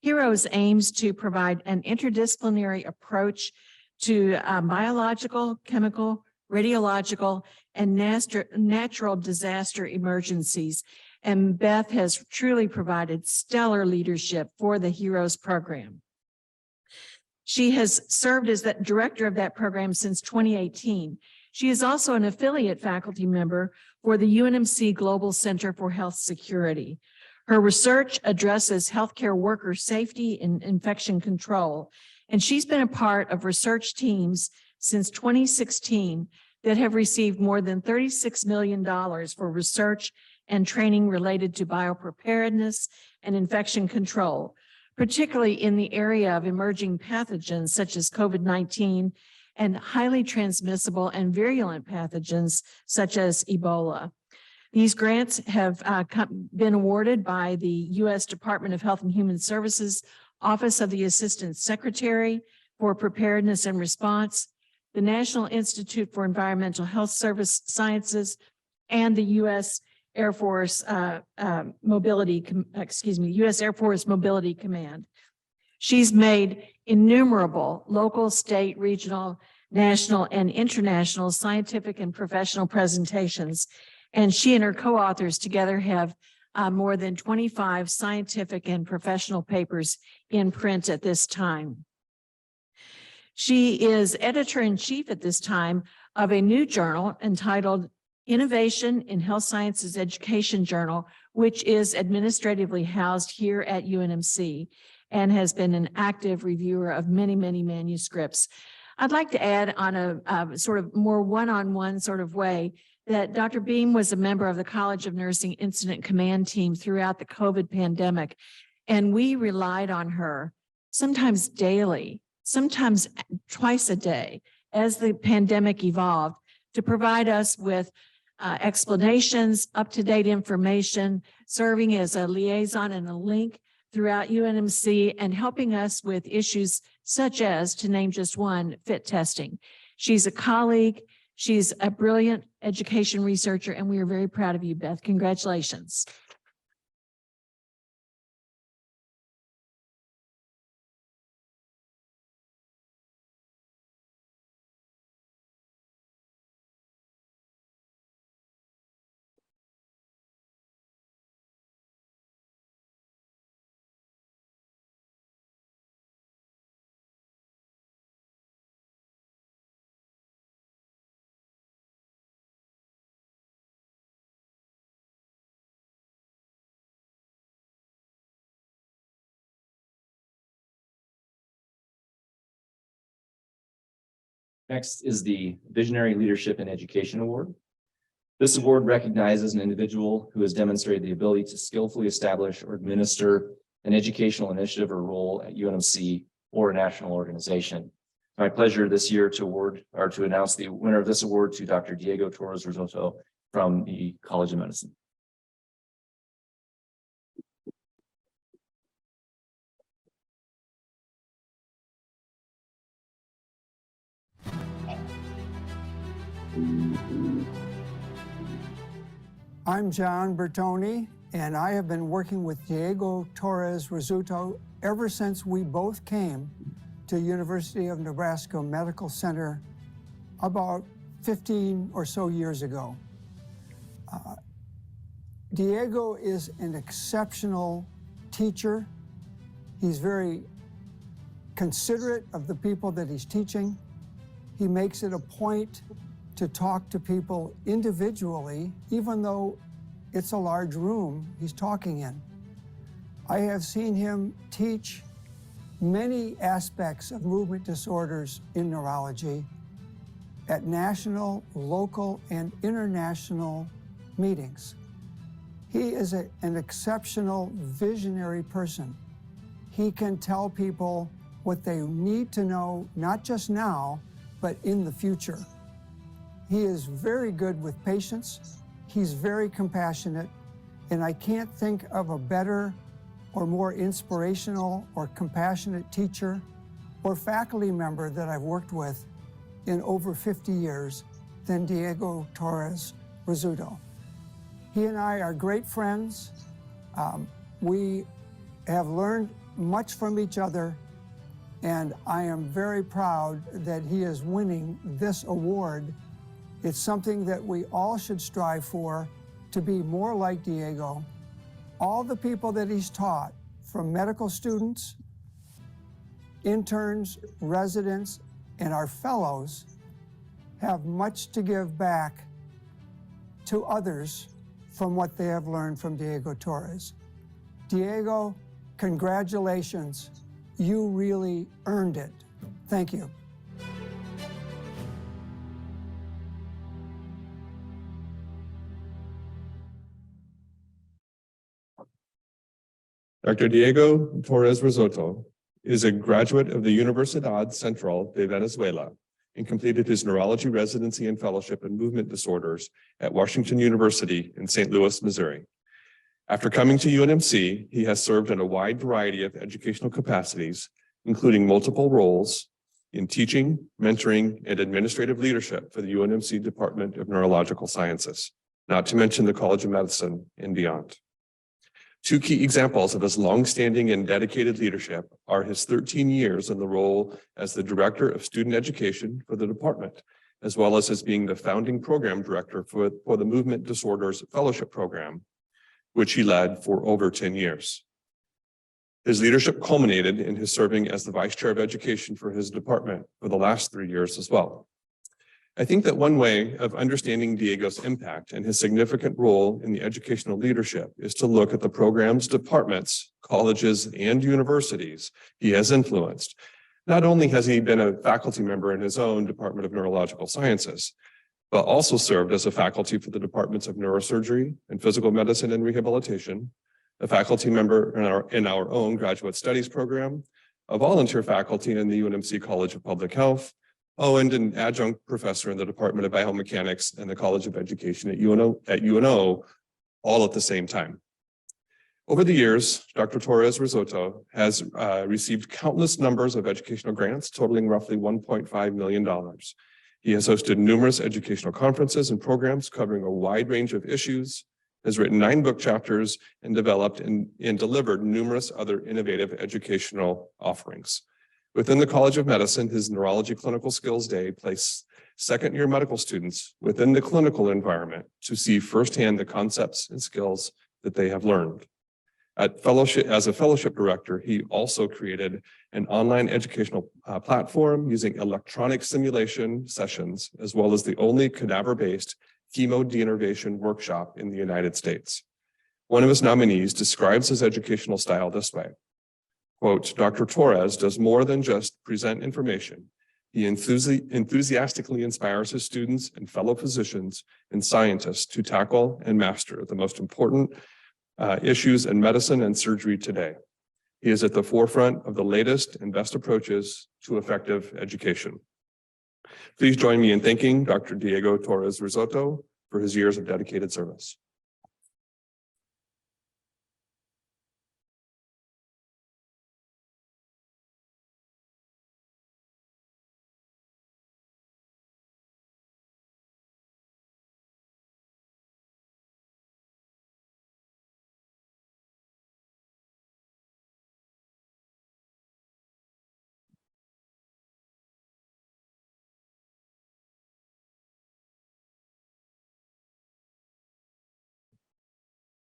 HEROES aims to provide an interdisciplinary approach to biological, chemical, radiological, and natural disaster emergencies. And Beth has truly provided stellar leadership for the HEROES program. She has served as the director of that program since 2018. She is also an affiliate faculty member for the UNMC Global Center for Health Security. Her research addresses healthcare worker safety and infection control, and she's been a part of research teams since 2016 that have received more than $36 million for research and training related to biopreparedness and infection control, particularly in the area of emerging pathogens such as COVID-19 and highly transmissible and virulent pathogens such as Ebola. These grants have been awarded by the U.S. Department of Health and Human Services, Office of the Assistant Secretary for Preparedness and Response, the National Institute for Environmental Health Sciences, and the U.S. Air Force Mobility Command. She's made innumerable local, state, regional, national, and international scientific and professional presentations, and she and her co-authors together have more than 25 scientific and professional papers in print at this time. She is editor-in-chief at this time of a new journal entitled Innovation in Health Sciences Education Journal, which is administratively housed here at UNMC and has been an active reviewer of many, many manuscripts. I'd like to add on a sort of more one-on-one sort of way that Dr. Beam was a member of the College of Nursing Incident Command Team throughout the COVID pandemic, and we relied on her sometimes daily, sometimes twice a day as the pandemic evolved to provide us with explanations, up-to-date information, serving as a liaison and a link throughout UNMC and helping us with issues such as, to name just one, fit testing. She's a colleague, she's a brilliant education researcher, and we are very proud of you, Beth. Congratulations. Next is the Visionary Leadership in Education Award. This award recognizes an individual who has demonstrated the ability to skillfully establish or administer an educational initiative or role at UNMC or a national organization. My pleasure this year to announce the winner of this award to Dr. Diego Torres Risotto from the College of Medicine. I'm John Bertoni, and I have been working with Diego Torres Risotto ever since we both came to University of Nebraska Medical Center about 15 or so years ago. Diego is an exceptional teacher. He's very considerate of the people that he's teaching. He makes it a point to talk to people individually, even though it's a large room he's talking in. I have seen him teach many aspects of movement disorders in neurology at national, local, and international meetings. He is an exceptional visionary person. He can tell people what they need to know, not just now, but in the future. He is very good with patients. He's very compassionate, and I can't think of a better or more inspirational or compassionate teacher or faculty member that I've worked with in over 50 years than Diego Torres Risotto. He and I are great friends. We have learned much from each other, and I am very proud that he is winning this award. It's something that we all should strive for, to be more like Diego. All the people that he's taught, from medical students, interns, residents, and our fellows, have much to give back to others from what they have learned from Diego Torres. Diego, congratulations. You really earned it. Thank you. Dr. Diego Torres Risotto is a graduate of the Universidad Central de Venezuela and completed his neurology residency and fellowship in movement disorders at Washington University in St. Louis, Missouri. After coming to UNMC, he has served in a wide variety of educational capacities, including multiple roles in teaching, mentoring, and administrative leadership for the UNMC Department of Neurological Sciences, not to mention the College of Medicine and beyond. Two key examples of his longstanding and dedicated leadership are his 13 years in the role as the Director of Student Education for the department, as well as being the founding program director for the Movement Disorders Fellowship Program, which he led for over 10 years. His leadership culminated in his serving as the Vice Chair of Education for his department for the last 3 years as well. I think that one way of understanding Diego's impact and his significant role in the educational leadership is to look at the programs, departments, colleges, and universities he has influenced. Not only has he been a faculty member in his own Department of Neurological Sciences, but also served as a faculty for the Departments of Neurosurgery and Physical Medicine and Rehabilitation, a faculty member in our own Graduate Studies program, a volunteer faculty in the UNMC College of Public Health, and an adjunct professor in the Department of Biomechanics and the College of Education at UNO, all at the same time. Over the years, Dr. Torres Risotto has received countless numbers of educational grants totaling roughly $1.5 million. He has hosted numerous educational conferences and programs covering a wide range of issues, has written 9 book chapters, and developed and delivered numerous other innovative educational offerings. Within the College of Medicine, his Neurology Clinical Skills Day placed second-year medical students within the clinical environment to see firsthand the concepts and skills that they have learned. As a fellowship director, he also created an online educational platform using electronic simulation sessions, as well as the only cadaver-based chemo denervation workshop in the United States. One of his nominees describes his educational style this way. Quote, Dr. Torres does more than just present information. He enthusiastically inspires his students and fellow physicians and scientists to tackle and master the most important issues in medicine and surgery today. He is at the forefront of the latest and best approaches to effective education. Please join me in thanking Dr. Diego Torres Risotto for his years of dedicated service.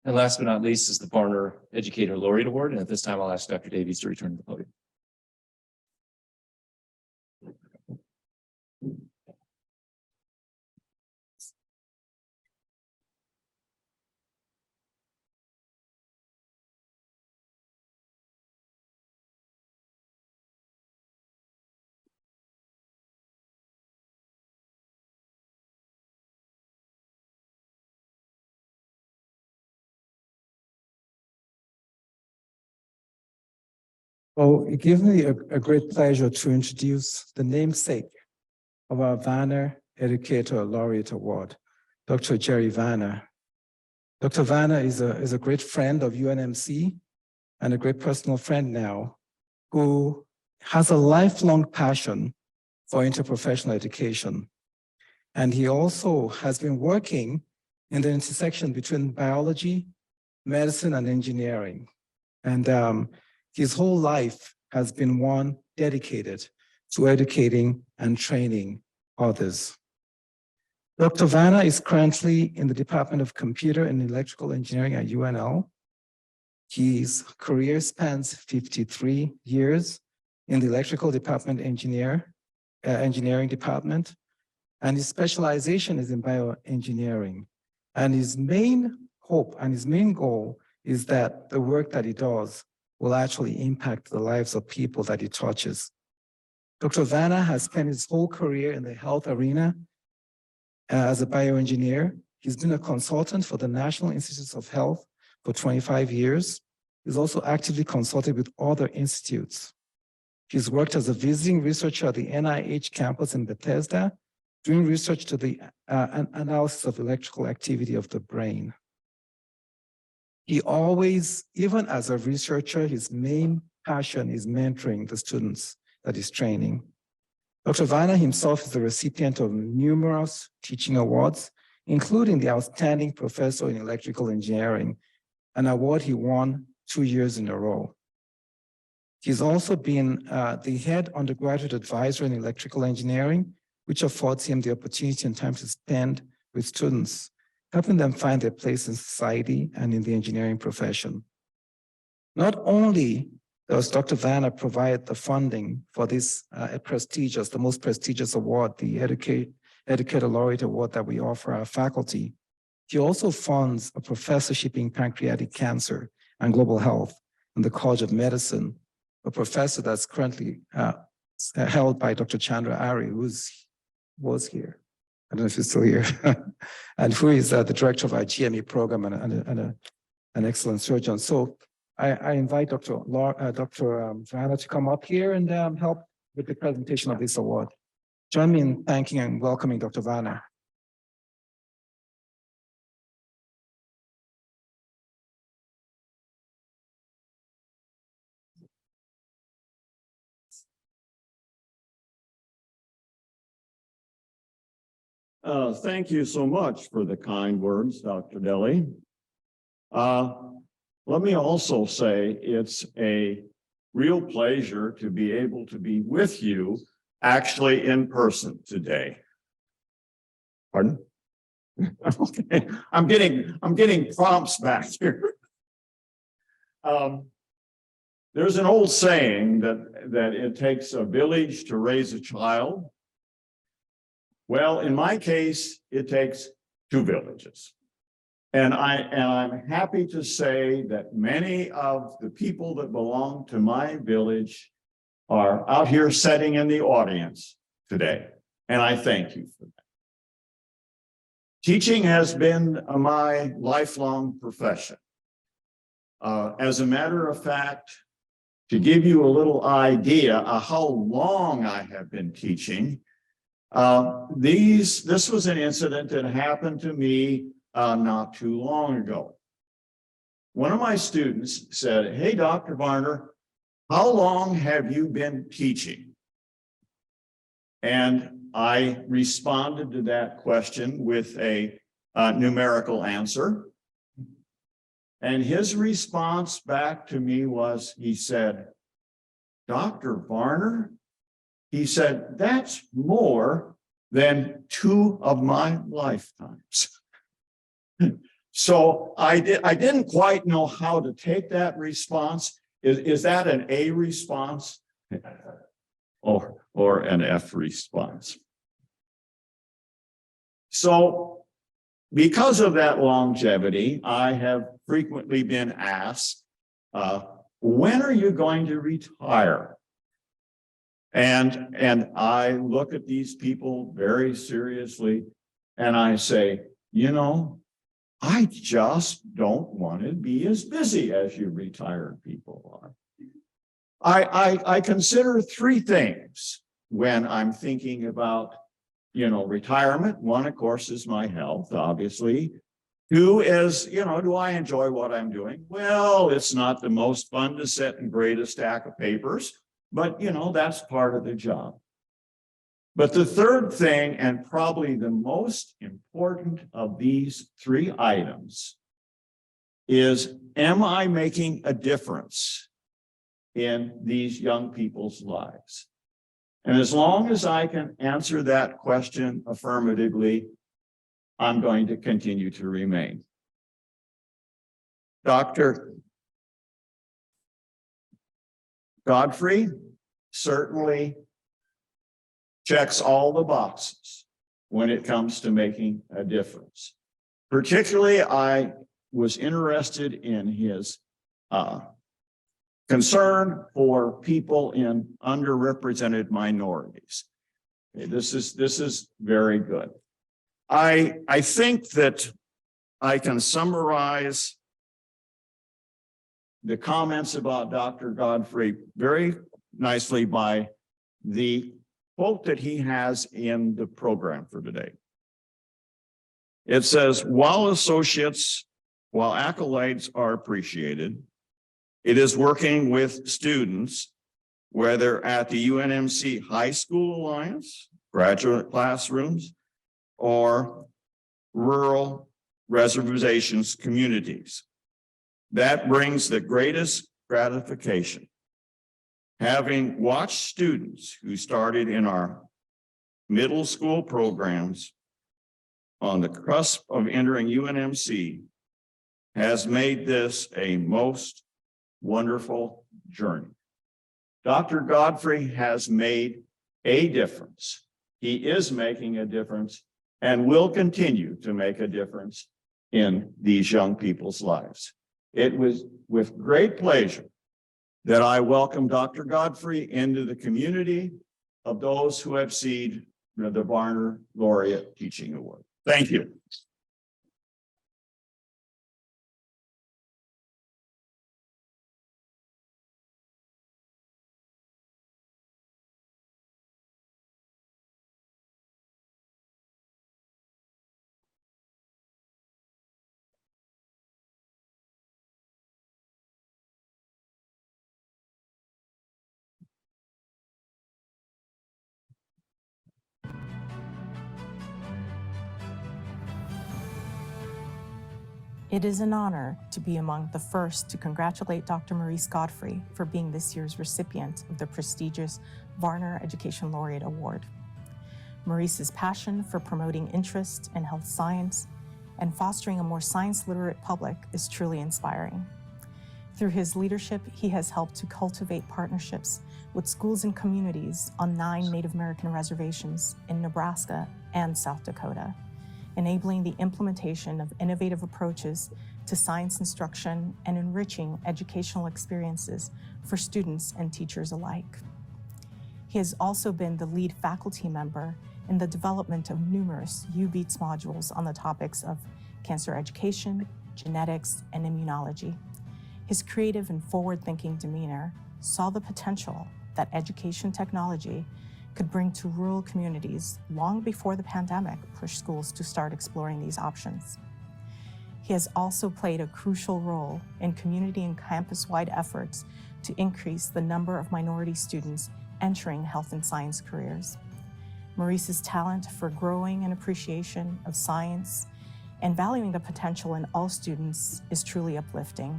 And last but not least is the Barner Educator Laureate Award. And at this time, I'll ask Dr. Davies to return to the podium. Well, it gives me a great pleasure to introduce the namesake of our Vanner Educator Laureate Award, Dr. Jerry Vanner. Dr. Vanner is a great friend of UNMC and a great personal friend now, who has a lifelong passion for interprofessional education. And he also has been working in the intersection between biology, medicine, and engineering. And his whole life has been one dedicated to educating and training others. Dr. Vanner is currently in the Department of Computer and Electrical Engineering at UNL. His career spans 53 years in the Electrical Department Engineering Department, and his specialization is in bioengineering. And his main hope and his main goal is that the work that he does will actually impact the lives of people that he touches. Dr. Vanner has spent his whole career in the health arena as a bioengineer. He's been a consultant for the National Institutes of Health for 25 years. He's also actively consulted with other institutes. He's worked as a visiting researcher at the NIH campus in Bethesda, doing research to the analysis of electrical activity of the brain. He always, even as a researcher, his main passion is mentoring the students that he's training. Dr. Vanner himself is the recipient of numerous teaching awards, including the Outstanding Professor in Electrical Engineering, an award he won 2 years in a row. He's also been the head undergraduate advisor in electrical engineering, which affords him the opportunity and time to spend with students, helping them find their place in society and in the engineering profession. Not only does Dr. Vanner provide the funding for this prestigious, the most prestigious award, the Educator Laureate Award that we offer our faculty, he also funds a professorship in pancreatic cancer and global health in the College of Medicine, a professor that's currently held by Dr. Chandra Ari, who was here. I don't know if he's still here, and who is the director of our GME program and an excellent surgeon. So I invite Dr. Vanner to come up here and help with the presentation of this award. Join me in thanking and welcoming Dr. Vanner. Thank you so much for the kind words, Dr. Deli. Let me also say it's a real pleasure to be able to be with you actually in person today. Pardon? Okay, I'm getting prompts back here. There's an old saying that it takes a village to raise a child. Well, in my case, it takes 2 villages. And I'm happy to say that many of the people that belong to my village are out here sitting in the audience. today. And I thank you for that. Teaching has been my lifelong profession. As a matter of fact, to give you a little idea of how long I have been teaching, this was an incident that happened to me not too long ago. One of my students said, "Hey, Dr. Varner, how long have you been teaching?" And I responded to that question with a numerical answer. And his response back to me was, he said, "Dr. Varner," he said, "that's more than 2 of my lifetimes." So I didn't quite know how to take that response. Is that an A response or an F response? So because of that longevity, I have frequently been asked, when are you going to retire? And I look at these people very seriously and I say, you know, I just don't want to be as busy as you retired people are. I consider 3 things when I'm thinking about, you know, retirement. 1, of course, is my health, obviously. 2 is, you know, do I enjoy what I'm doing? Well, it's not the most fun to sit and grade a stack of papers, but, you know, that's part of the job. But the 3rd thing, and probably the most important of these 3 items, is, am I making a difference in these young people's lives? And as long as I can answer that question affirmatively, I'm going to continue to remain. Dr. Godfrey certainly checks all the boxes when it comes to making a difference. Particularly, I was interested in his concern for people in underrepresented minorities. This is very good. I think that I can summarize the comments about Dr. Godfrey very nicely by the quote that he has in the program for today. It says, while accolades are appreciated, it is working with students, whether at the UNMC High School Alliance, graduate classrooms, or rural reservations communities. That brings the greatest gratification. Having watched students who started in our middle school programs on the cusp of entering UNMC has made this a most wonderful journey. Dr. Godfrey has made a difference. He is making a difference and will continue to make a difference in these young people's lives. It was with great pleasure that I welcome Dr. Godfrey into the community of those who have received the Varner Laureate Teaching Award. Thank you. It is an honor to be among the first to congratulate Dr. Maurice Godfrey for being this year's recipient of the prestigious Varner Education Laureate Award. Maurice's passion for promoting interest in health science and fostering a more science-literate public is truly inspiring. Through his leadership, he has helped to cultivate partnerships with schools and communities on 9 Native American reservations in Nebraska and South Dakota, enabling the implementation of innovative approaches to science instruction and enriching educational experiences for students and teachers alike. He has also been the lead faculty member in the development of numerous UBEATS modules on the topics of cancer education, genetics, and immunology. His creative and forward-thinking demeanor saw the potential that education technology could bring to rural communities long before the pandemic pushed schools to start exploring these options. He has also played a crucial role in community and campus-wide efforts to increase the number of minority students entering health and science careers. Maurice's talent for growing an appreciation of science and valuing the potential in all students is truly uplifting.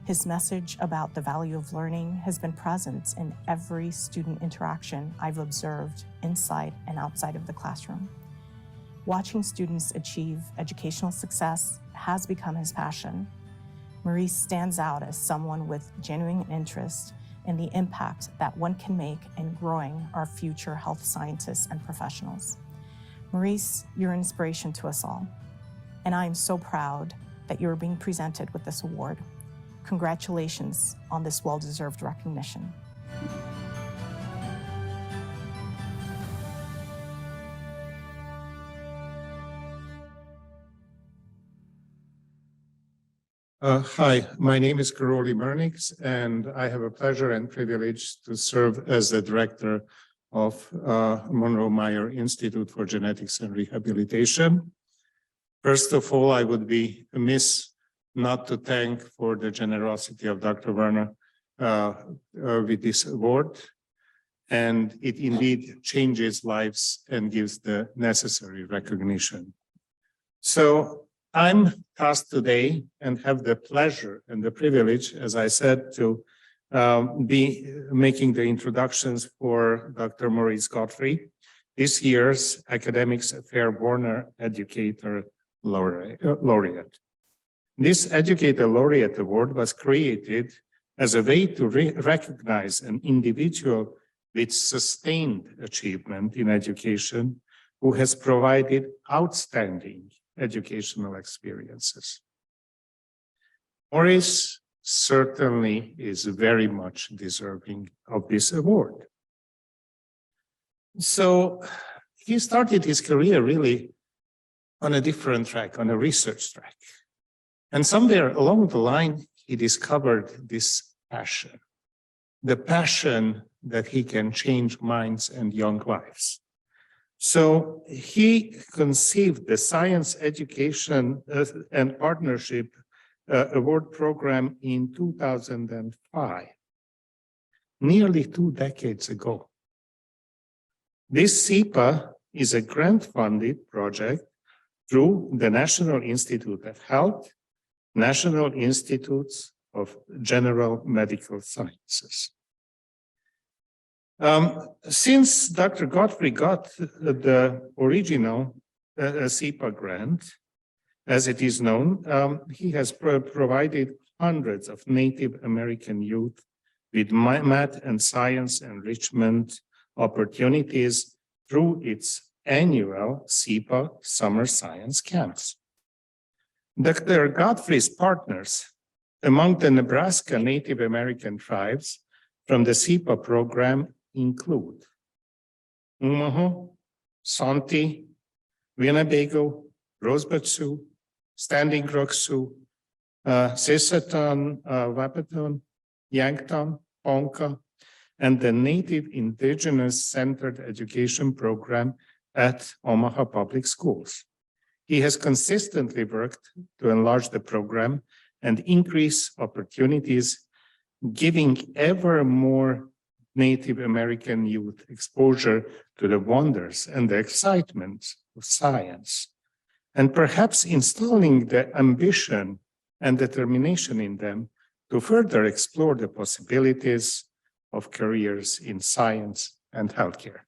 His message about the value of learning has been present in every student interaction I've observed inside and outside of the classroom. Watching students achieve educational success has become his passion. Maurice stands out as someone with genuine interest in the impact that one can make in growing our future health scientists and professionals. Maurice, you're an inspiration to us all, and I am so proud that you're being presented with this award. Congratulations on this well-deserved recognition. Hi, my name is Karoli Mernix, and I have a pleasure and privilege to serve as the director of Monroe Meyer Institute for Genetics and Rehabilitation. First of all, I would be amiss not to thank for the generosity of Dr. Werner with this award. And it indeed changes lives and gives the necessary recognition. So I'm tasked today and have the pleasure and the privilege, as I said, to be making the introductions for Dr. Maurice Godfrey, this year's Academics Fair Warner Educator Laureate. This Educator Laureate Award was created as a way to recognize an individual with sustained achievement in education who has provided outstanding educational experiences. Maurice certainly is very much deserving of this award. So he started his career really on a different track, on a research track. And somewhere along the line, he discovered this passion, the passion that he can change minds and young lives. So he conceived the Science Education and Partnership Award Program in 2005, nearly 2 decades ago. This SEPA is a grant-funded project through the National Institute of Health, National Institutes of General Medical Sciences. Since Dr. Godfrey got the original SEPA grant, as it is known, he has provided hundreds of Native American youth with math and science enrichment opportunities through its annual SEPA Summer Science Camps. Dr. Godfrey's partners among the Nebraska Native American tribes from the SEPA program include Umaho, Santi, Winnebago, Rosebud Sioux, Standing Rock Sioux, Sisseton, Wahpeton, Yankton, Ponca, and the Native Indigenous Centered Education Program at Omaha Public Schools. He has consistently worked to enlarge the program and increase opportunities, giving ever more Native American youth exposure to the wonders and the excitement of science, and perhaps installing the ambition and determination in them to further explore the possibilities of careers in science and healthcare.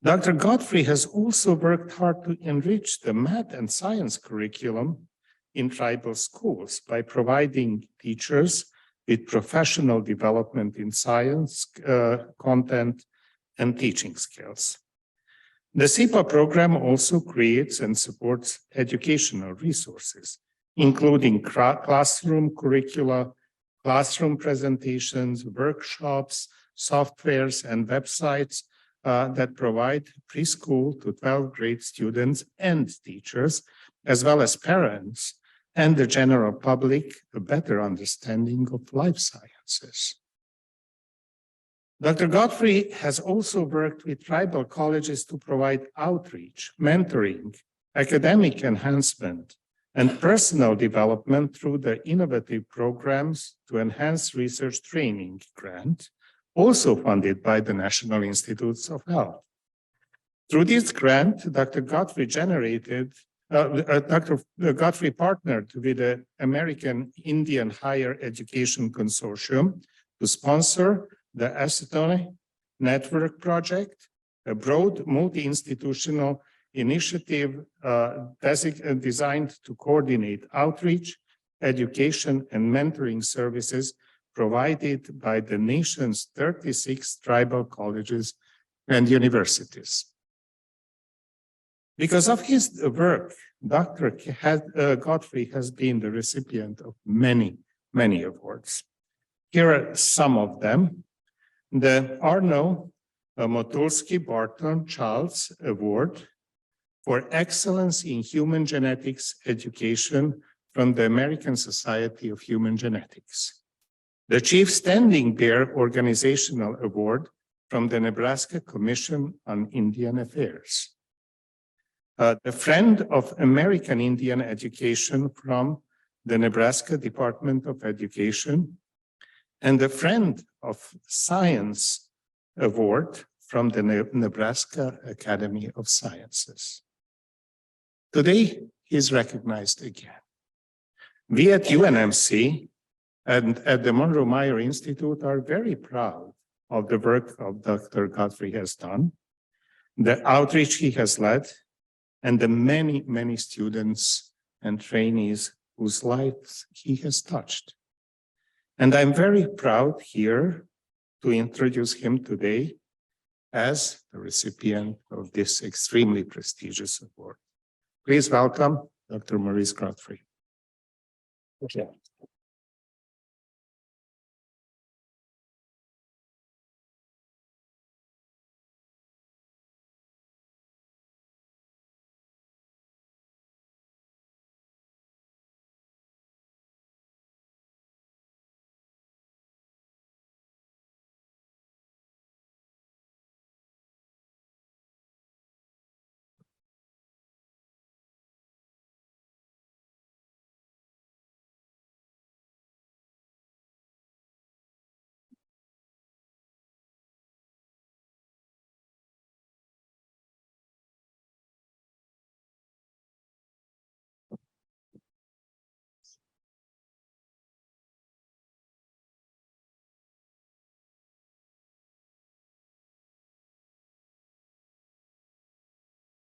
Dr. Godfrey has also worked hard to enrich the math and science curriculum in tribal schools by providing teachers with professional development in science, content, and teaching skills. The SEPA program also creates and supports educational resources, including classroom curricula, classroom presentations, workshops, softwares, and websites that provide preschool to 12th grade students and teachers, as well as parents and the general public, a better understanding of life sciences. Dr. Godfrey has also worked with tribal colleges to provide outreach, mentoring, academic enhancement, and personal development through the innovative programs to enhance research training grant, also funded by the National Institutes of Health. Through this grant, Dr. Godfrey partnered with the American Indian Higher Education Consortium to sponsor the Acetone Network Project, a broad multi-institutional initiative designed to coordinate outreach, education, and mentoring services provided by the nation's 36 tribal colleges and universities. Because of his work, Dr. Godfrey has been the recipient of many, many awards. Here are some of them. The Arno Motulsky-Barton-Charles Award for Excellence in Human Genetics Education from the American Society of Human Genetics. The Chief Standing Bear Organizational Award from the Nebraska Commission on Indian Affairs. The Friend of American Indian Education from the Nebraska Department of Education, and the Friend of Science Award from the Nebraska Academy of Sciences. Today, he is recognized again. We at UNMC and at the Monroe-Meyer Institute are very proud of the work of Dr. Godfrey has done, the outreach he has led, and the many, many students and trainees whose lives he has touched. And I'm very proud here to introduce him today as the recipient of this extremely prestigious award. Please welcome Dr. Maurice Godfrey. Okay.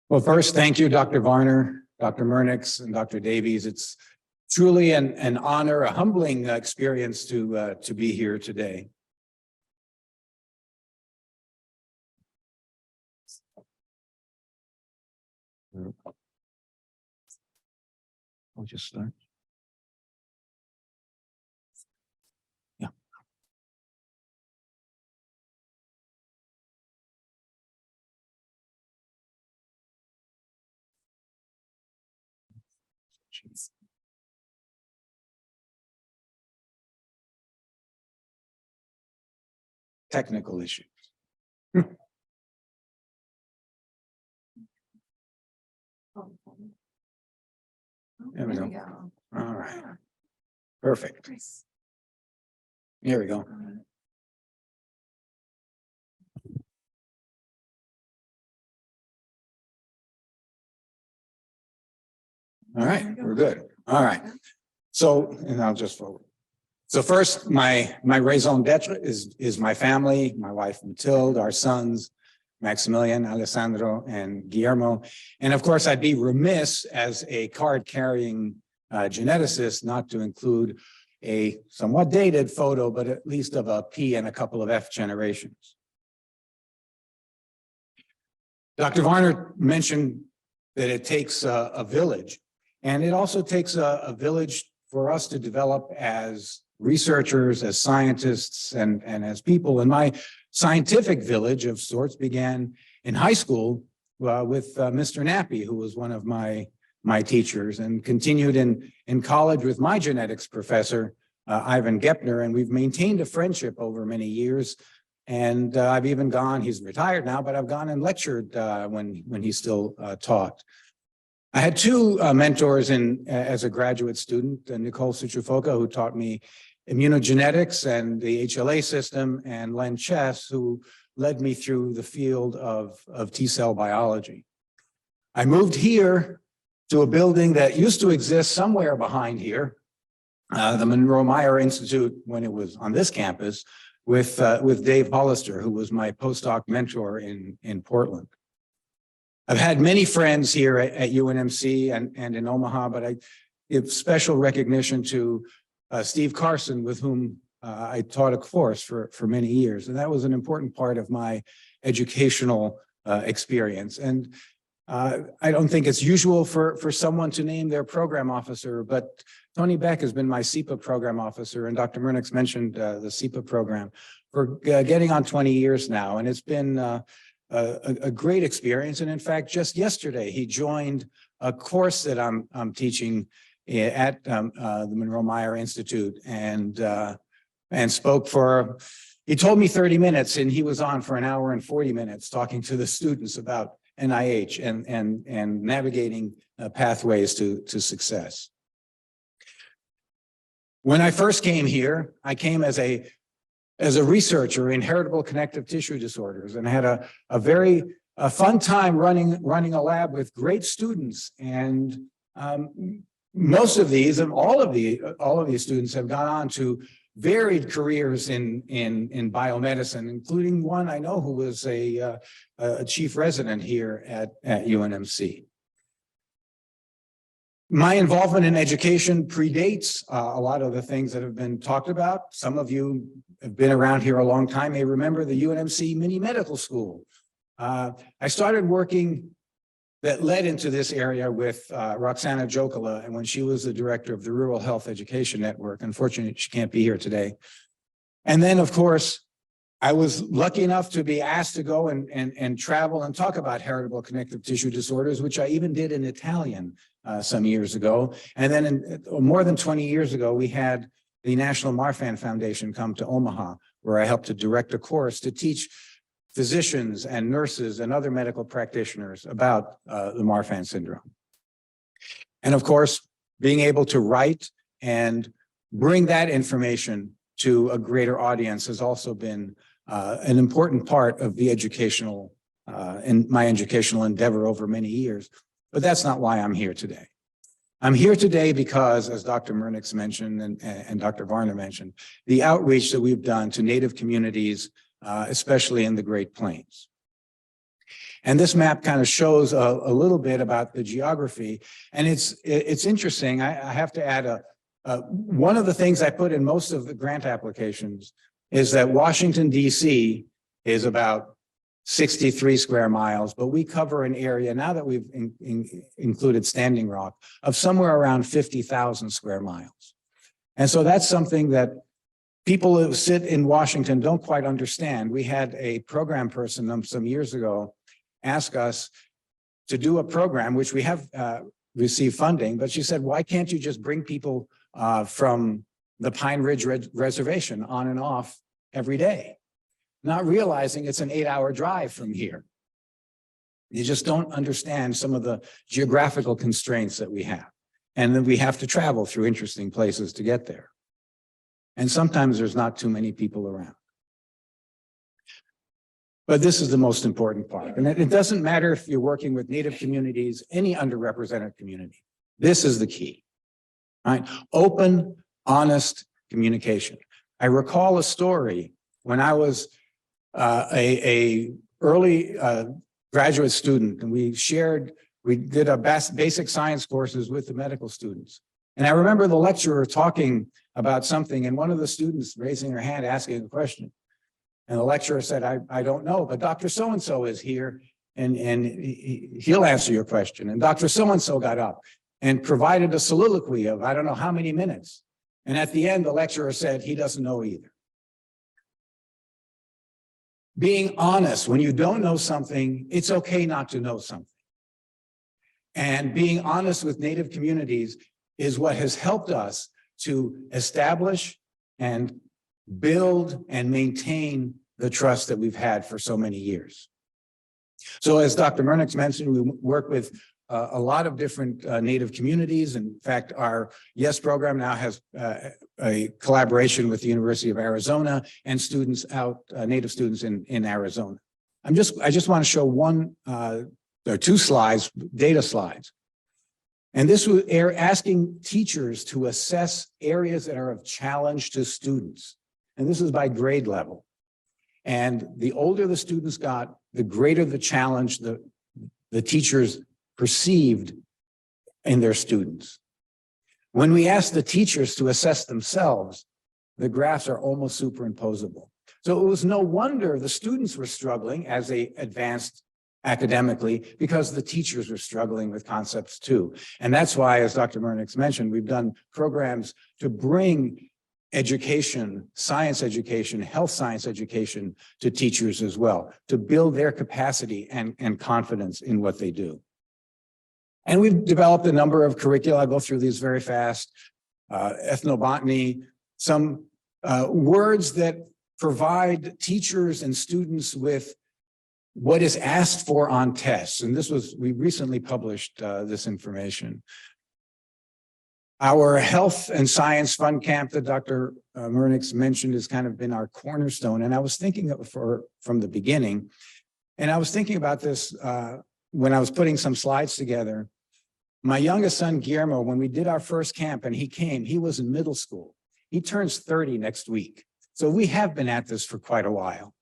Well, first, thank you, Dr. Varner, Dr. Murnix, and Dr. Davies. It's truly an honor, a humbling experience to be here today. I'll just start. Yeah. Jeez. Technical issues. There we go. All right. Perfect. Here we go. All right, we're good. All right. So, and I'll just forward. So first, my raison d'etre is my family, my wife Mathilde, our sons, Maximilian, Alessandro, and Guillermo. And of course, I'd be remiss as a card-carrying geneticist not to include a somewhat dated photo, but at least of a P and a couple of F generations. Dr. Varner mentioned that it takes a village, and it also takes a village for us to develop as researchers, as scientists, and as people. And my scientific village of sorts began in high school with Mr. Nappy, who was one of my teachers, and continued in college with my genetics professor, Ivan Gepner, and we've maintained a friendship over many years. And I've even gone, he's retired now, but I've gone and lectured when he still taught. I had two mentors as a graduate student, Nicole Citrifoca, who taught me immunogenetics and the HLA system, and Len Chess, who led me through the field of T-cell biology. I moved here to a building that used to exist somewhere behind here, the Monroe Meyer Institute, when it was on this campus, with Dave Hollister, who was my postdoc mentor in Portland. I've had many friends here at UNMC and in Omaha, but I give special recognition to Steve Carson, with whom I taught a course for many years. And that was an important part of my educational experience. And I don't think it's usual for someone to name their program officer, but Tony Beck has been my SEPA program officer, and Dr. Murnix mentioned the SEPA program for getting on 20 years now. And it's been a great experience. And in fact, just yesterday, he joined a course that I'm teaching at the Monroe Meyer Institute, and spoke for, he told me 30 minutes, and he was on for an hour and 40 minutes talking to the students about NIH and navigating pathways to success. When I first came here, I came as a researcher in heritable connective tissue disorders, and had a very fun time running a lab with great students. And most of these, and all of these students have gone on to varied careers in biomedicine, including one I know who was a chief resident here at UNMC. My involvement in education predates a lot of the things that have been talked about. Some of you have been around here a long time, may remember the UNMC mini medical school. I started working that led into this area with Roxana Jokala, and when she was the director of the Rural Health Education Network. Unfortunately, she can't be here today. And then, of course, I was lucky enough to be asked to go and travel and talk about heritable connective tissue disorders, which I even did in Italian some years ago. And then more than 20 years ago, we had the National Marfan Foundation come to Omaha, where I helped to direct a course to teach physicians and nurses and other medical practitioners about the Marfan syndrome. And of course, being able to write and bring that information to a greater audience has also been an important part of the educational, in my educational endeavor over many years. But that's not why I'm here today. I'm here today because, as Dr. Murnix mentioned and Dr. Varner mentioned, the outreach that we've done to Native communities, especially in the Great Plains. And this map kind of shows a little bit about the geography. And it's interesting. I have to add one of the things I put in most of the grant applications is that Washington, D.C. is about 63 square miles, but we cover an area now that we've included Standing Rock of somewhere around 50,000 square miles. And so that's something that people who sit in Washington don't quite understand. We had a program person some years ago ask us to do a program, which we have received funding, but she said, why can't you just bring people from the Pine Ridge Reservation on and off every day? Not realizing it's an 8-hour drive from here. You just don't understand some of the geographical constraints that we have. And then we have to travel through interesting places to get there. And sometimes there's not too many people around. But this is the most important part. And it doesn't matter if you're working with Native communities, any underrepresented community. This is the key, right? Open, honest communication. I recall a story when I was a early graduate student, and we did a basic science courses with the medical students. And I remember the lecturer talking about something, and one of the students raising her hand, asking a question. And the lecturer said, I don't know, but Dr. So-and-so is here, and he'll answer your question. And Dr. So-and-so got up and provided a soliloquy of, I don't know how many minutes, And at the end, the lecturer said he doesn't know either. Being honest, when you don't know something, it's okay not to know something. And being honest with Native communities is what has helped us to establish and build and maintain the trust that we've had for so many years. So as Dr. Murnix mentioned, we work with a lot of different Native communities. In fact, our YES program now has a collaboration with the University of Arizona and students out, Native students in Arizona. I just want to show one or two slides, data slides. And this was asking teachers to assess areas that are of challenge to students. And this is by grade level. And the older the students got, the greater the challenge the teachers perceived in their students. When we asked the teachers to assess themselves, the graphs are almost superimposable. So it was no wonder the students were struggling as they advanced academically, because the teachers were struggling with concepts too. And that's why, as Dr. Murnix mentioned, we've done programs to bring education, science education, health science education to teachers as well, to build their capacity and confidence in what they do. And we've developed a number of curricula. I'll go through these very fast. Ethnobotany, some words that provide teachers and students with what is asked for on tests. And we recently published this information. Our health and science fun camp that Dr. Murnix mentioned has kind of been our cornerstone. And I was thinking from the beginning, and I was thinking about this when I was putting some slides together. My youngest son, Guillermo, when we did our first camp and he came, he was in middle school. He turns 30 next week. So we have been at this for quite a while.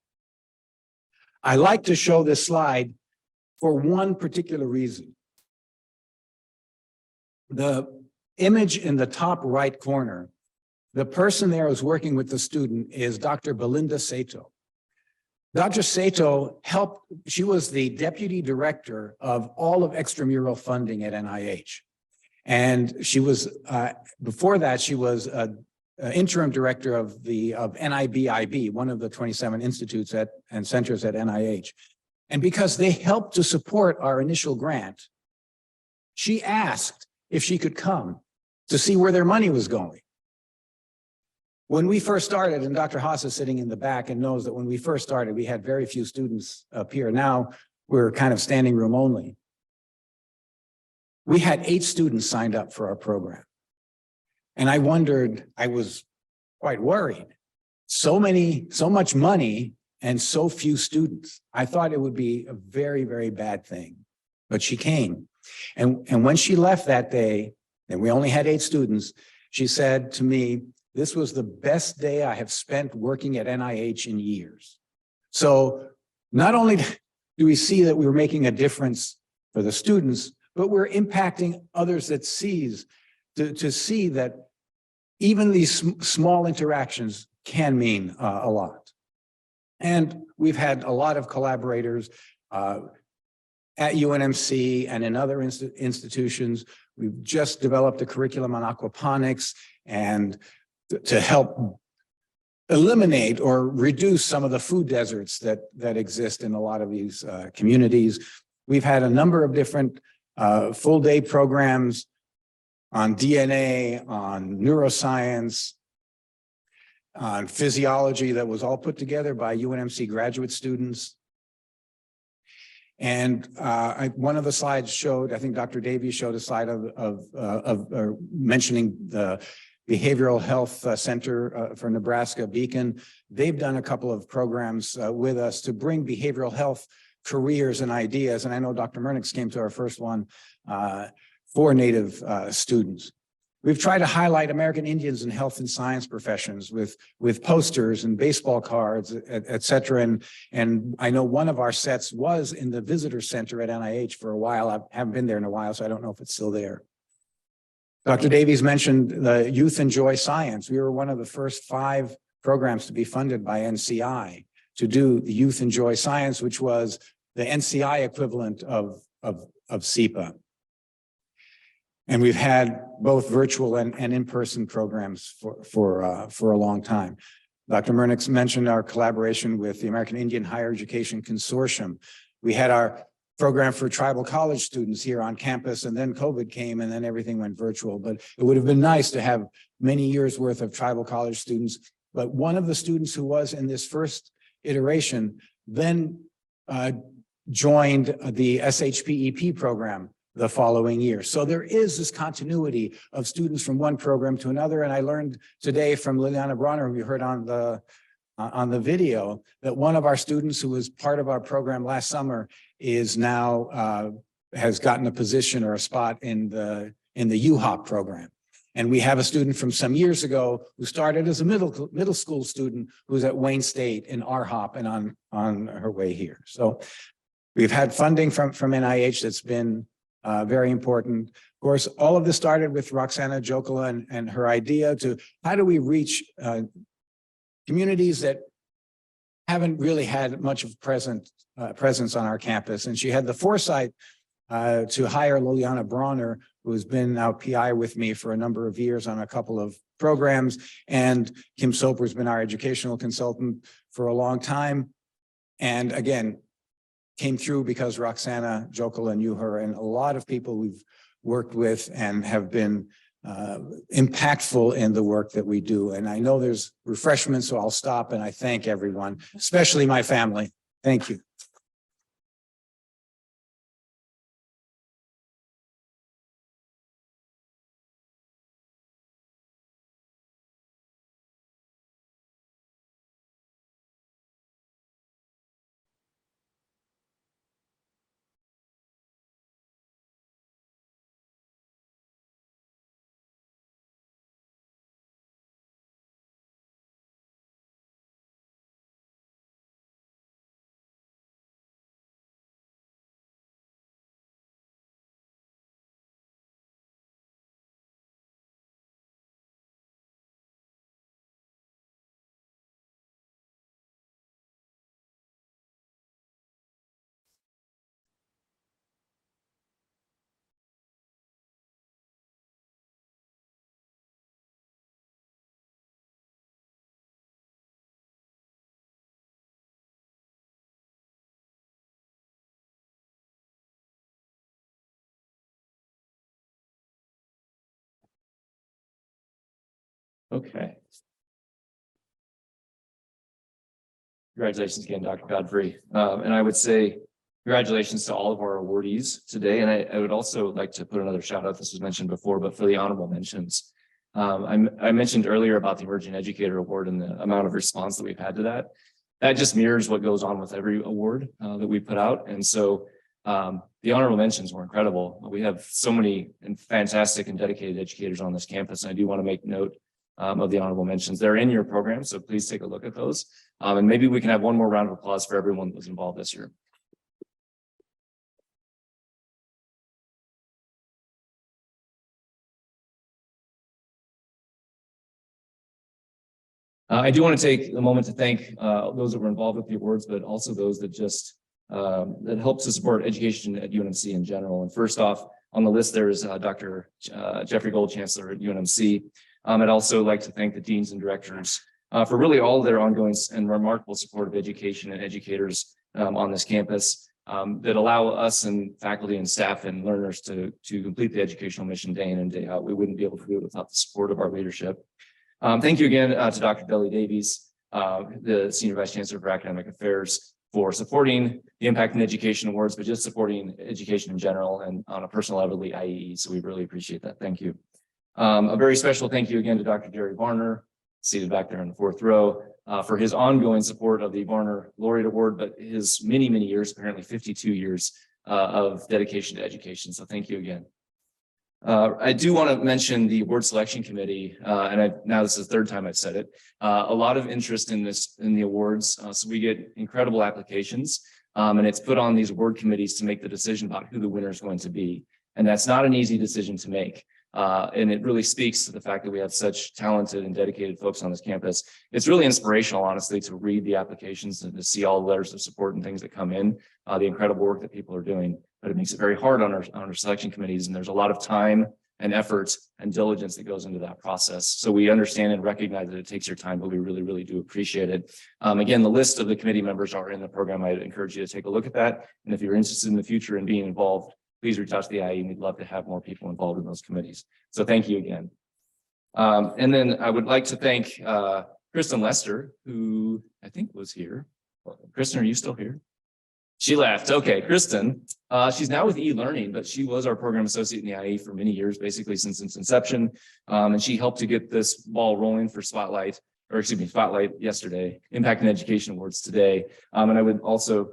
I like to show this slide for one particular reason. The image in the top right corner, the person there who's working with the student is Dr. Belinda Sato. Dr. Sato she was the deputy director of all of extramural funding at NIH. And she was, before that, she was interim director of NIBIB, one of the 27 institutes and centers at NIH. And because they helped to support our initial grant, she asked if she could come to see where their money was going. When we first started, and Dr. Haas is sitting in the back and knows that when we first started, we had very few students up here. Now we're kind of standing room only. We had 8 students signed up for our program. And I was quite worried. So much money and so few students. I thought it would be a very, very bad thing, but she came. And when she left that day, and we only had 8 students, she said to me, "This was the best day I have spent working at NIH in years." So not only do we see that we were making a difference for the students, but we're impacting others that to see that even these small interactions can mean a lot. And we've had a lot of collaborators at UNMC and in other institutions. We've just developed a curriculum on aquaponics and to help eliminate or reduce some of the food deserts that exist in a lot of these communities. We've had a number of different full-day programs on DNA, on neuroscience, on physiology that was all put together by UNMC graduate students. And one of the slides showed, I think Dr. Davies showed a slide of mentioning the Behavioral Health Center for Nebraska, Beacon. They've done a couple of programs with us to bring behavioral health careers and ideas. And I know Dr. Murnix came to our first one for Native students. We've tried to highlight American Indians and health and science professions with posters and baseball cards, et cetera. And I know one of our sets was in the visitor center at NIH for a while. I haven't been there in a while, so I don't know if it's still there. Dr. Davies mentioned the Youth Enjoy Science. We were one of the first 5 programs to be funded by NCI to do the Youth Enjoy Science, which was the NCI equivalent of SEPA. And we've had both virtual and in-person programs for a long time. Dr. Murnix mentioned our collaboration with the American Indian Higher Education Consortium. We had our program for tribal college students here on campus, and then COVID came and then everything went virtual. But it would have been nice to have many years worth of tribal college students. But one of the students who was in this first iteration then joined the SHPEP program the following year. So there is this continuity of students from one program to another. And I learned today from Liliana Bronner, who you heard on the video, that one of our students who was part of our program last summer is now has gotten a position or a spot in the UHOP program. And we have a student from some years ago who started as a middle school student who's at Wayne State in RHOP and on her way here. So we've had funding from NIH that's been very important. Of course, all of this started with Roxana Jokala and her idea to how do we reach communities that haven't really had much of presence on our campus. And she had the foresight to hire Liliana Bronner, who has been now PI with me for a number of years on a couple of programs. And Kim Soper has been our educational consultant for a long time. And again, came through because Roxana Jokala knew her, and a lot of people we've worked with and have been impactful in the work that we do. And I know there's refreshments, so I'll stop and I thank everyone, especially my family. Thank you. Okay. Congratulations again, Dr. Godfrey. And I would say congratulations to all of our awardees today. And I would also like to put another shout out. This was mentioned before, but for the honorable mentions. I mentioned earlier about the Emerging Educator Award and the amount of response that we've had to that. That just mirrors what goes on with every award that we put out. And so the honorable mentions were incredible. We have so many fantastic and dedicated educators on this campus. And I do want to make note of the honorable mentions. They're in your program, so please take a look at those. And maybe we can have one more round of applause for everyone that was involved this year. I do want to take a moment to thank those that were involved with the awards, but also those that just that helped to support education at UNMC in general. And first off, on the list there is Dr. Jeffrey Gold, Chancellor at UNMC. I'd also like to thank the deans and directors for really all of their ongoing and remarkable support of education and educators on this campus that allow us and faculty and staff and learners to complete the educational mission day in and day out. We wouldn't be able to do it without the support of our leadership. Thank you again to Dr. Deli Davies, the Senior Vice Chancellor for Academic Affairs, for supporting the Impact in Education Awards, but just supporting education in general and on a personal level, the IEE. So we really appreciate that. Thank you. A very special thank you again to Dr. Jerry Varner, seated back there in the fourth row, for his ongoing support of the Varner Laureate Award, but his many, many years, apparently 52 years of dedication to education. So thank you again. I do want to mention the award selection committee, and now this is the third time I've said it. A lot of interest in the awards, so we get incredible applications, and it's put on these award committees to make the decision about who the winner is going to be, and that's not an easy decision to make. And it really speaks to the fact that we have such talented and dedicated folks on this campus. It's really inspirational, honestly, to read the applications and to see all the letters of support and things that come in, the incredible work that people are doing. But it makes it very hard on our selection committees, and there's a lot of time and effort and diligence that goes into that process. So we understand and recognize that it takes your time, but we really, really do appreciate it. Again, the list of the committee members are in the program. I'd encourage you to take a look at that. And if you're interested in the future in being involved, please reach out to the IE, and we'd love to have more people involved in those committees. So thank you again. And then I would like to thank Kristen Lester, who I think was here. Kristen, are you still here? She left. Okay, Kristen, she's now with e-learning, but she was our program associate in the IE for many years, basically since its inception. And she helped to get this ball rolling for Spotlight yesterday, Impact in Education Awards today. And I would also,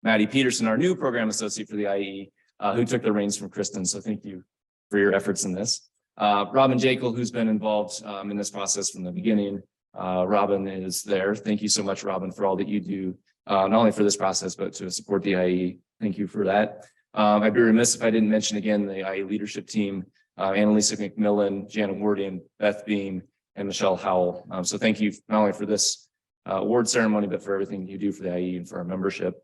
Maddie Peterson, our new program associate for the IE, who took the reins from Kristen. So thank you for your efforts in this. Robin Jekyll, who's been involved in this process from the beginning. Robin is there. Thank you so much, Robin, for all that you do. Not only for this process, but to support the IE. Thank you for that. I'd be remiss if I didn't mention again the IE leadership team, Annalisa McMillan, Janet Wardian, Beth Beam, and Michelle Howell. So thank you not only for this award ceremony, but for everything you do for the IE and for our membership.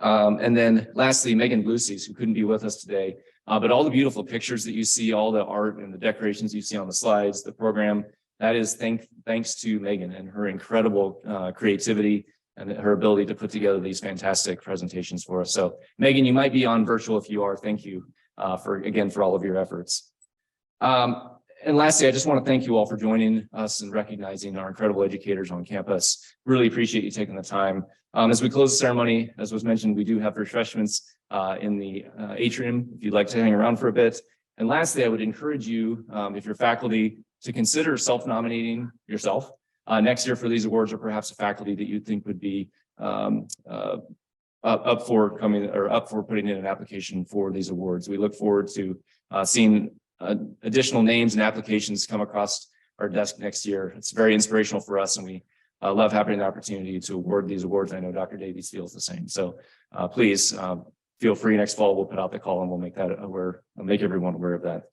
And then lastly, Megan Lucy's, who couldn't be with us today, but all the beautiful pictures that you see, all the art and the decorations you see on the slides, the program, that is thanks to Megan and her incredible creativity and her ability to put together these fantastic presentations for us. So Megan, you might be on virtual. If you are, thank you for all of your efforts. And lastly, I just want to thank you all for joining us and recognizing our incredible educators on campus. Really appreciate you taking the time. As we close the ceremony, as was mentioned, we do have refreshments in the atrium if you'd like to hang around for a bit. And lastly, I would encourage you, if you're faculty, to consider self-nominating yourself next year for these awards, or perhaps a faculty that you think would be up for putting in an application for these awards. We look forward to seeing additional names and applications come across our desk next year. It's very inspirational for us, and we love having the opportunity to award these awards. I know Dr. Davies feels the same. So please feel free. Next fall, we'll put out the call and we'll make that aware, make everyone aware of that.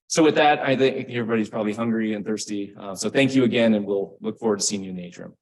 So with that, I think everybody's probably hungry and thirsty. So thank you again, and we'll look forward to seeing you in the atrium.